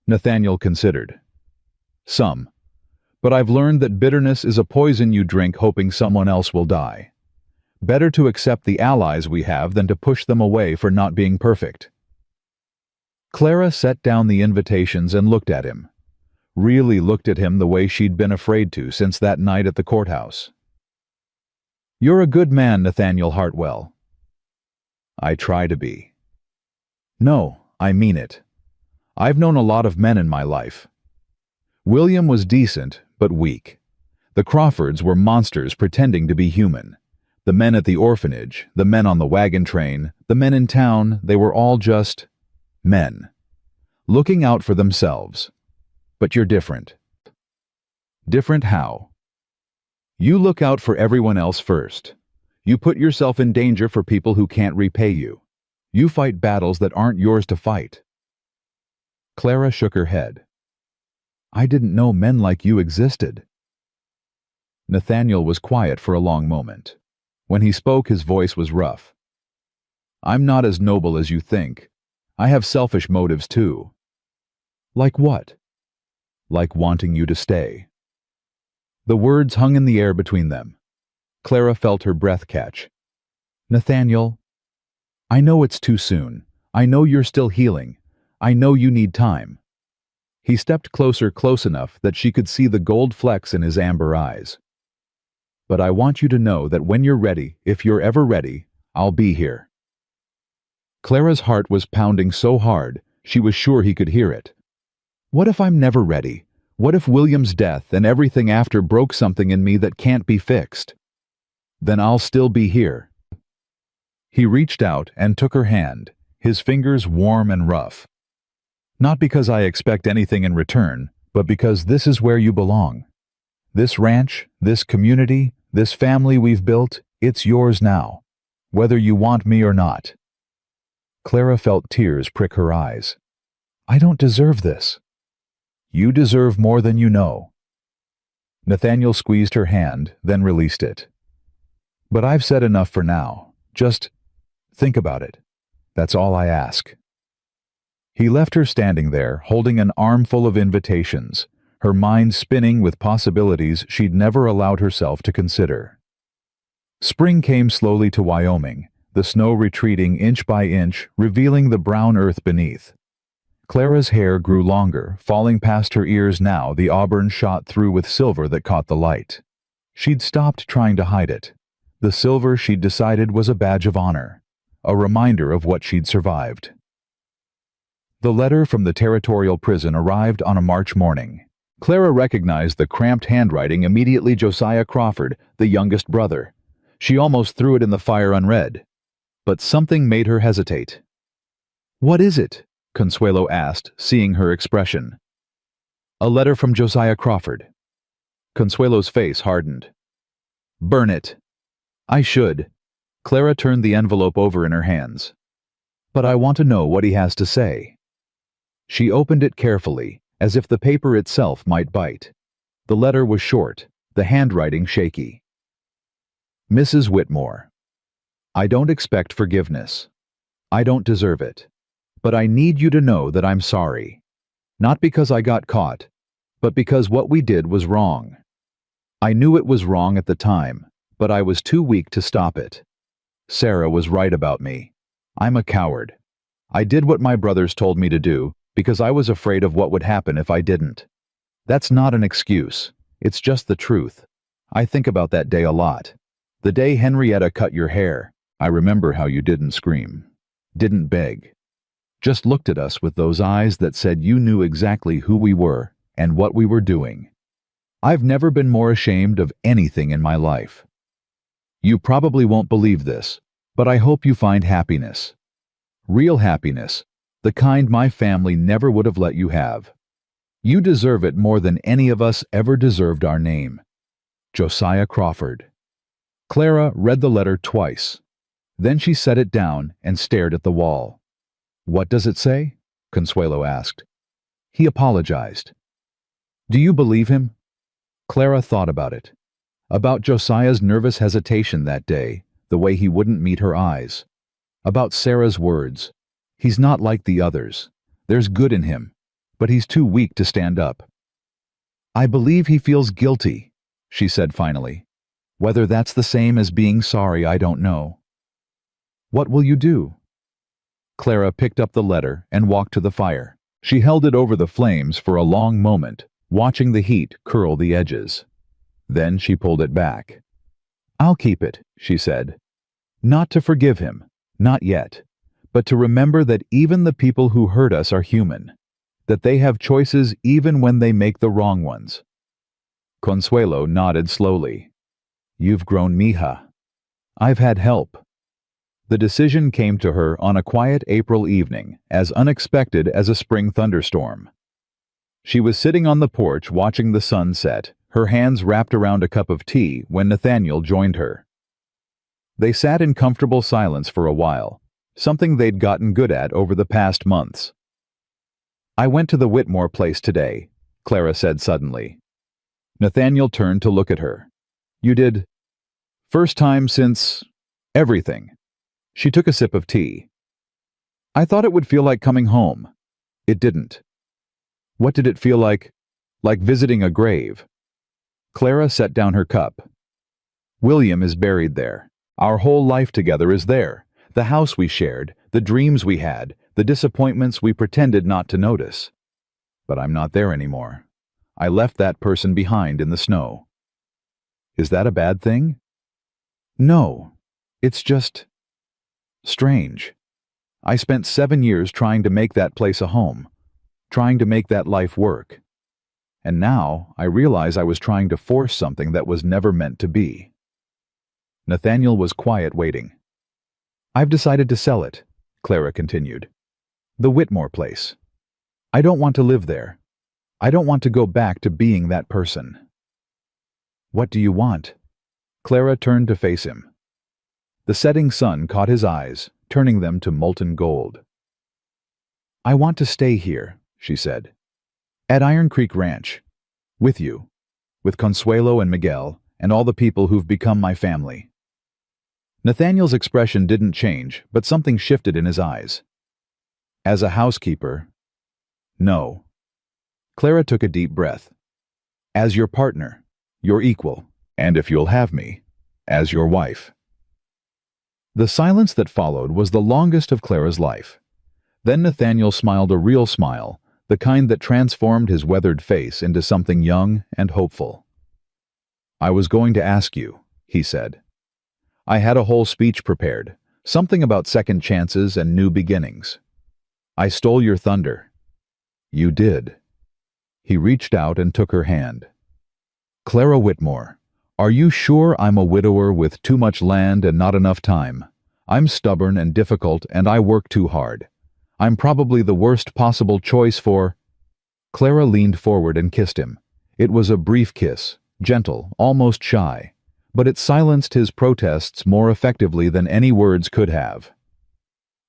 Nathaniel considered. Some. But I've learned that bitterness is a poison you drink hoping someone else will die. Better to accept the allies we have than to push them away for not being perfect. Clara set down the invitations and looked at him. Really looked at him the way she'd been afraid to since that night at the courthouse. You're a good man, Nathaniel Hartwell. I try to be. No, I mean it. I've known a lot of men in my life. William was decent, but weak. The Crawfords were monsters pretending to be human. The men at the orphanage, the men on the wagon train, the men in town, they were all just men. Looking out for themselves. But you're different. Different how? You look out for everyone else first. You put yourself in danger for people who can't repay you. You fight battles that aren't yours to fight. Clara shook her head. I didn't know men like you existed. Nathaniel was quiet for a long moment. When he spoke, his voice was rough. I'm not as noble as you think. I have selfish motives too. Like what? Like wanting you to stay. The words hung in the air between them. Clara felt her breath catch. Nathaniel, I know it's too soon. I know you're still healing. I know you need time. He stepped closer, close enough that she could see the gold flecks in his amber eyes. But I want you to know that when you're ready, if you're ever ready, I'll be here. Clara's heart was pounding so hard, she was sure he could hear it. What if I'm never ready? What if William's death and everything after broke something in me that can't be fixed? Then I'll still be here. He reached out and took her hand, his fingers warm and rough. Not because I expect anything in return, but because this is where you belong. This ranch, this community, this family we've built, it's yours now, whether you want me or not. Clara felt tears prick her eyes. I don't deserve this. You deserve more than you know. Nathaniel squeezed her hand, then released it. But I've said enough for now. Just think about it. That's all I ask." He left her standing there, holding an armful of invitations, her mind spinning with possibilities she'd never allowed herself to consider. Spring came slowly to Wyoming, the snow retreating inch by inch, revealing the brown earth beneath. Clara's hair grew longer, falling past her ears now, the auburn shot through with silver that caught the light. She'd stopped trying to hide it. The silver, she'd decided, was a badge of honor, a reminder of what she'd survived. The letter from the territorial prison arrived on a March morning. Clara recognized the cramped handwriting immediately. Josiah Crawford, the youngest brother. She almost threw it in the fire unread. But something made her hesitate. "What is it?" Consuelo asked, seeing her expression. "A letter from Josiah Crawford." Consuelo's face hardened. "Burn it." "I should." Clara turned the envelope over in her hands. "But I want to know what he has to say." She opened it carefully, as if the paper itself might bite. The letter was short, the handwriting shaky. "Mrs. Whitmore, I don't expect forgiveness. I don't deserve it. But I need you to know that I'm sorry. Not because I got caught, but because what we did was wrong. I knew it was wrong at the time, but I was too weak to stop it. Sarah was right about me. I'm a coward. I did what my brothers told me to do because I was afraid of what would happen if I didn't. That's not an excuse. It's just the truth. I think about that day a lot. The day Henrietta cut your hair. I remember how you didn't scream, didn't beg. Just looked at us with those eyes that said you knew exactly who we were and what we were doing. I've never been more ashamed of anything in my life. You probably won't believe this, but I hope you find happiness. Real happiness, the kind my family never would have let you have. You deserve it more than any of us ever deserved our name. Josiah Crawford." Clara read the letter twice. Then she set it down and stared at the wall. "What does it say?" Consuelo asked. "He apologized." "Do you believe him?" Clara thought about it. About Josiah's nervous hesitation that day, the way he wouldn't meet her eyes. About Sarah's words. "He's not like the others. There's good in him, but he's too weak to stand up." "I believe he feels guilty," she said finally. "Whether that's the same as being sorry, I don't know." "What will you do?" Clara picked up the letter and walked to the fire. She held it over the flames for a long moment, watching the heat curl the edges. Then she pulled it back. "I'll keep it," she said. "Not to forgive him, not yet, but to remember that even the people who hurt us are human, that they have choices even when they make the wrong ones." Consuelo nodded slowly. "You've grown, mija. I've had help." The decision came to her on a quiet April evening, as unexpected as a spring thunderstorm. She was sitting on the porch watching the sun set, her hands wrapped around a cup of tea, when Nathaniel joined her. They sat in comfortable silence for a while, something they'd gotten good at over the past months. "I went to the Whitmore place today," Clara said suddenly. Nathaniel turned to look at her. "You did? First time since everything." She took a sip of tea. "I thought it would feel like coming home. It didn't." "What did it feel like? Like visiting a grave?" Clara set down her cup. "William is buried there. Our whole life together is there. The house we shared, the dreams we had, the disappointments we pretended not to notice. But I'm not there anymore. I left that person behind in the snow." "Is that a bad thing?" "No. It's just strange. I spent 7 years trying to make that place a home, trying to make that life work. And now I realize I was trying to force something that was never meant to be." Nathaniel was quiet, waiting. "I've decided to sell it," Clara continued. "The Whitmore place. I don't want to live there. I don't want to go back to being that person." "What do you want?" Clara turned to face him. The setting sun caught his eyes, turning them to molten gold. "I want to stay here," she said. "At Iron Creek Ranch. With you. With Consuelo and Miguel, and all the people who've become my family." Nathaniel's expression didn't change, but something shifted in his eyes. As a housekeeper, no. Clara took a deep breath. As your partner, your equal, and if you'll have me, as your wife. The silence that followed was the longest of Clara's life. Then Nathaniel smiled a real smile, the kind that transformed his weathered face into something young and hopeful. I was going to ask you, he said. I had a whole speech prepared, something about second chances and new beginnings. I stole your thunder. You did. He reached out and took her hand. Clara Whitmore, are you sure I'm a widower with too much land and not enough time? I'm stubborn and difficult, and I work too hard. I'm probably the worst possible choice for... Clara leaned forward and kissed him. It was a brief kiss, gentle, almost shy, but it silenced his protests more effectively than any words could have.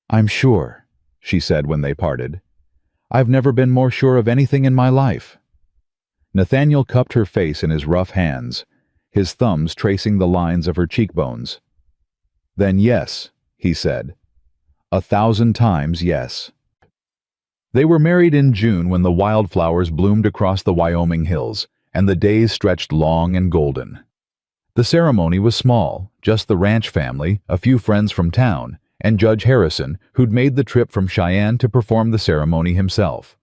I'm sure, she said when they parted. I've never been more sure of anything in my life. Nathaniel cupped her face in his rough hands, his thumbs tracing the lines of her cheekbones. Then yes, he said. 1,000 times yes. They were married in June when the wildflowers bloomed across the Wyoming hills, and the days stretched long and golden. The ceremony was small, just the ranch family, a few friends from town, and Judge Harrison, who'd made the trip from Cheyenne to perform the ceremony himself.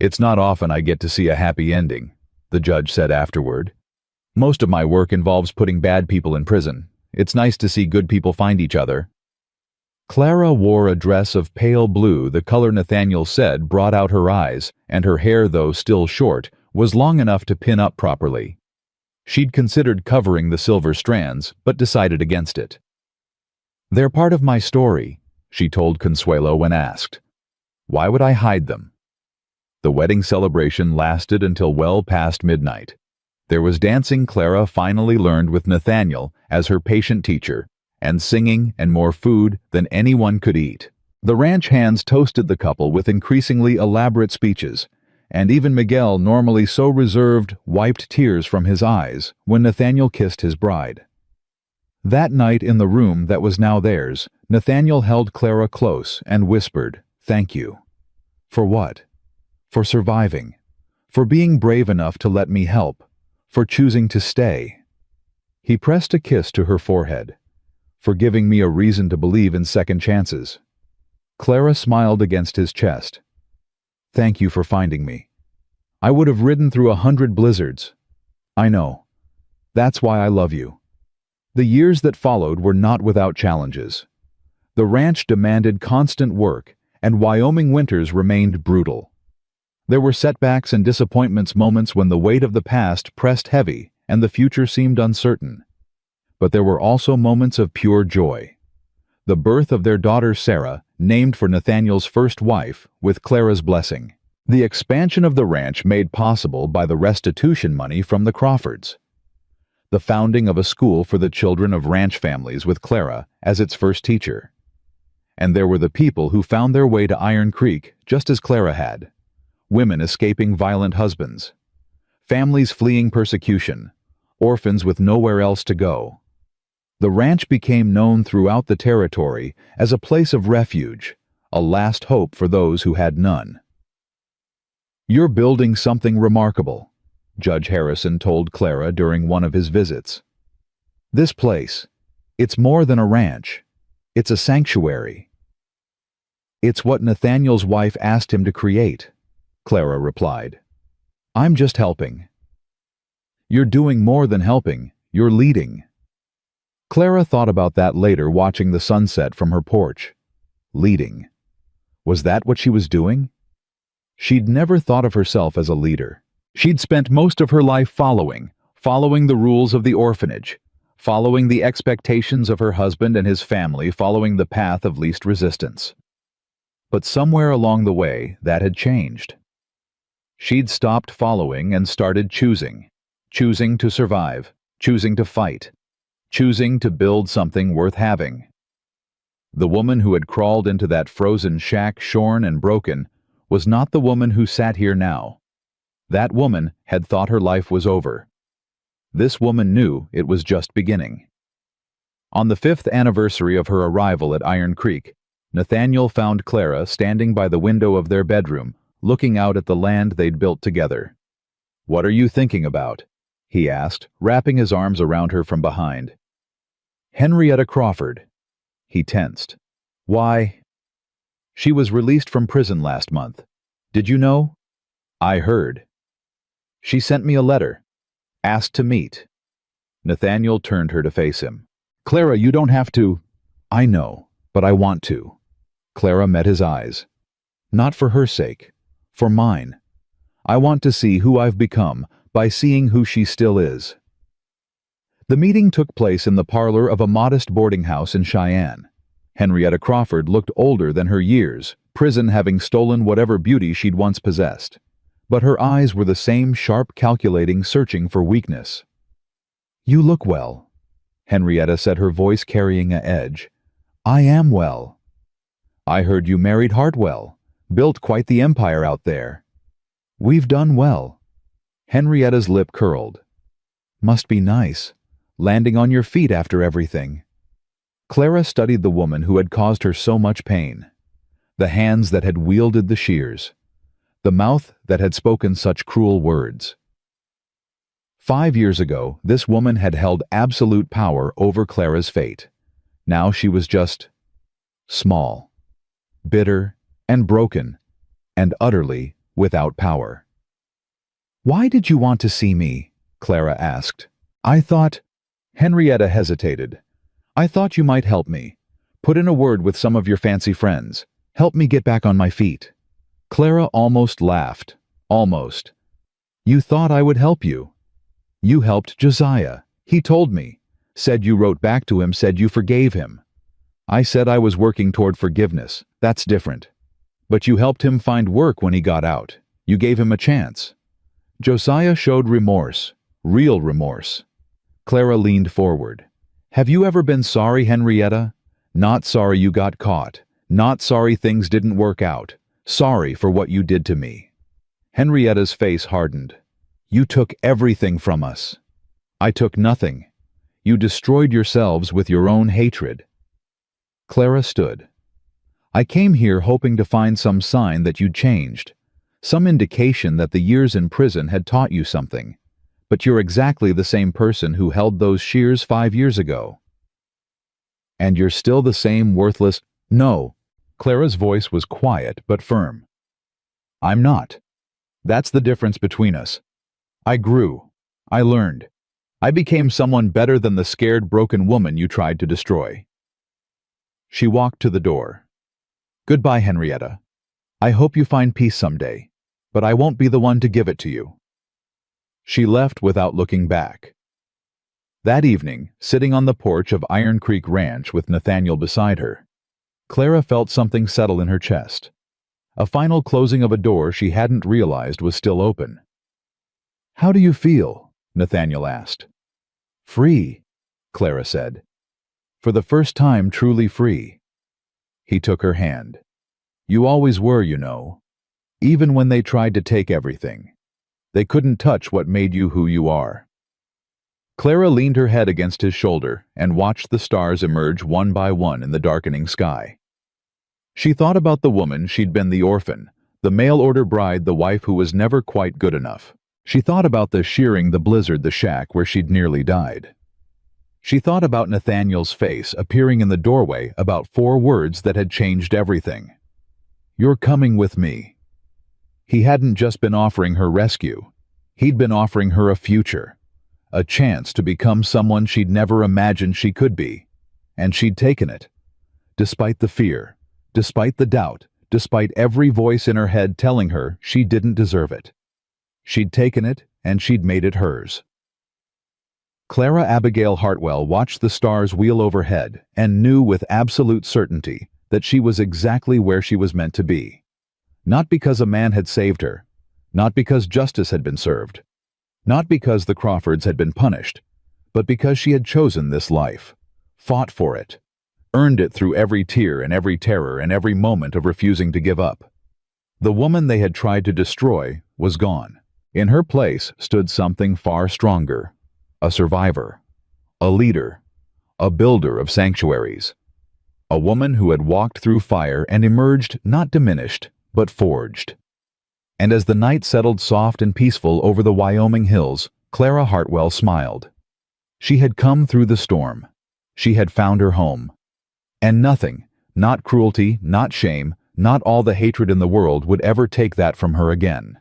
It's not often I get to see a happy ending, the judge said afterward. Most of my work involves putting bad people in prison. It's nice to see good people find each other. Clara wore a dress of pale blue, the color Nathaniel said brought out her eyes, and her hair, though still short, was long enough to pin up properly. She'd considered covering the silver strands, but decided against it. They're part of my story, she told Consuelo when asked. Why would I hide them? The wedding celebration lasted until well past midnight. There was dancing Clara finally learned with Nathaniel as her patient teacher, and singing and more food than anyone could eat. The ranch hands toasted the couple with increasingly elaborate speeches, and even Miguel, normally so reserved, wiped tears from his eyes when Nathaniel kissed his bride. That night in the room that was now theirs, Nathaniel held Clara close and whispered, "Thank you." For what? For surviving. For being brave enough to let me help. For choosing to stay. He pressed a kiss to her forehead. For giving me a reason to believe in second chances. Clara smiled against his chest. Thank you for finding me. I would have ridden through 100 blizzards. I know. That's why I love you. The years that followed were not without challenges. The ranch demanded constant work, and Wyoming winters remained brutal. There were setbacks and disappointments, moments when the weight of the past pressed heavy and the future seemed uncertain. But there were also moments of pure joy. The birth of their daughter Sarah, named for Nathaniel's first wife, with Clara's blessing. The expansion of the ranch made possible by the restitution money from the Crawfords. The founding of a school for the children of ranch families with Clara as its first teacher. And there were the people who found their way to Iron Creek just as Clara had. Women escaping violent husbands. Families fleeing persecution. Orphans with nowhere else to go. The ranch became known throughout the territory as a place of refuge, a last hope for those who had none. You're building something remarkable, Judge Harrison told Clara during one of his visits. This place, it's more than a ranch. It's a sanctuary. It's what Nathaniel's wife asked him to create, Clara replied. I'm just helping. You're doing more than helping, you're leading. Clara thought about that later watching the sunset from her porch. Leading. Was that what she was doing? She'd never thought of herself as a leader. She'd spent most of her life following the rules of the orphanage, following the expectations of her husband and his family, following the path of least resistance. But somewhere along the way, that had changed. She'd stopped following and started choosing to survive, choosing to fight, choosing to build something worth having. The woman who had crawled into that frozen shack, shorn and broken, was not the woman who sat here now. That woman had thought her life was over. This woman knew it was just beginning. On the 5th anniversary of her arrival at Iron Creek, Nathaniel found Clara standing by the window of their bedroom, looking out at the land they'd built together. "What are you thinking about?" he asked, wrapping his arms around her from behind. "Henrietta Crawford." He tensed. "Why?" "She was released from prison last month. Did you know?" "I heard." "She sent me a letter. Asked to meet." Nathaniel turned her to face him. "Clara, you don't have to." "I know, but I want to." Clara met his eyes. "Not for her sake. For mine. I want to see who I've become by seeing who she still is." The meeting took place in the parlor of a modest boarding house in Cheyenne. Henrietta Crawford looked older than her years, prison having stolen whatever beauty she'd once possessed. But her eyes were the same sharp, calculating, searching for weakness. "You look well," Henrietta said, her voice carrying an edge. "I am well." "I heard you married Hartwell. Built quite the empire out there." "We've done well." Henrietta's lip curled. "Must be nice, landing on your feet after everything." Clara studied the woman who had caused her so much pain. The hands that had wielded the shears. The mouth that had spoken such cruel words. 5 years ago, this woman had held absolute power over Clara's fate. Now she was just small, bitter, and broken, and utterly without power. "Why did you want to see me?" Clara asked. "I thought—" Henrietta hesitated. "I thought you might help me. Put in a word with some of your fancy friends. Help me get back on my feet." Clara almost laughed. Almost. "You thought I would help you. You helped Josiah. He told me. Said you wrote back to him, said you forgave him. I said I was working toward forgiveness. That's different. But you helped him find work when he got out. You gave him a chance. Josiah showed remorse. Real remorse." Clara leaned forward. "Have you ever been sorry, Henrietta? Not sorry you got caught. Not sorry things didn't work out. Sorry for what you did to me." Henrietta's face hardened. "You took everything from us." "I took nothing. You destroyed yourselves with your own hatred." Clara stood. "I came here hoping to find some sign that you'd changed. Some indication that the years in prison had taught you something. But you're exactly the same person who held those shears 5 years ago. And you're still the same worthless—" "No." Clara's voice was quiet but firm. "I'm not. That's the difference between us. I grew. I learned. I became someone better than the scared, broken woman you tried to destroy." She walked to the door. "Goodbye, Henrietta. I hope you find peace someday, but I won't be the one to give it to you." She left without looking back. That evening, sitting on the porch of Iron Creek Ranch with Nathaniel beside her, Clara felt something settle in her chest. A final closing of a door she hadn't realized was still open. "How do you feel?" Nathaniel asked. "Free," Clara said. "For the first time truly free." He took her hand. "You always were, you know. Even when they tried to take everything. They couldn't touch what made you who you are." Clara leaned her head against his shoulder and watched the stars emerge one by one in the darkening sky. She thought about the woman she'd been, the orphan, the mail-order bride, the wife who was never quite good enough. She thought about the shearing, the blizzard, the shack where she'd nearly died. She thought about Nathaniel's face appearing in the doorway, about 4 words that had changed everything. "You're coming with me." He hadn't just been offering her rescue. He'd been offering her a future. A chance to become someone she'd never imagined she could be. And she'd taken it. Despite the fear, despite the doubt, despite every voice in her head telling her she didn't deserve it. She'd taken it, and she'd made it hers. Clara Abigail Hartwell watched the stars wheel overhead and knew with absolute certainty that she was exactly where she was meant to be. Not because a man had saved her, not because justice had been served, not because the Crawfords had been punished, but because she had chosen this life, fought for it, earned it through every tear and every terror and every moment of refusing to give up. The woman they had tried to destroy was gone. In her place stood something far stronger, a survivor, a leader, a builder of sanctuaries. A woman who had walked through fire and emerged not diminished, but forged. And as the night settled soft and peaceful over the Wyoming hills, Clara Hartwell smiled. She had come through the storm. She had found her home. And nothing, not cruelty, not shame, not all the hatred in the world would ever take that from her again.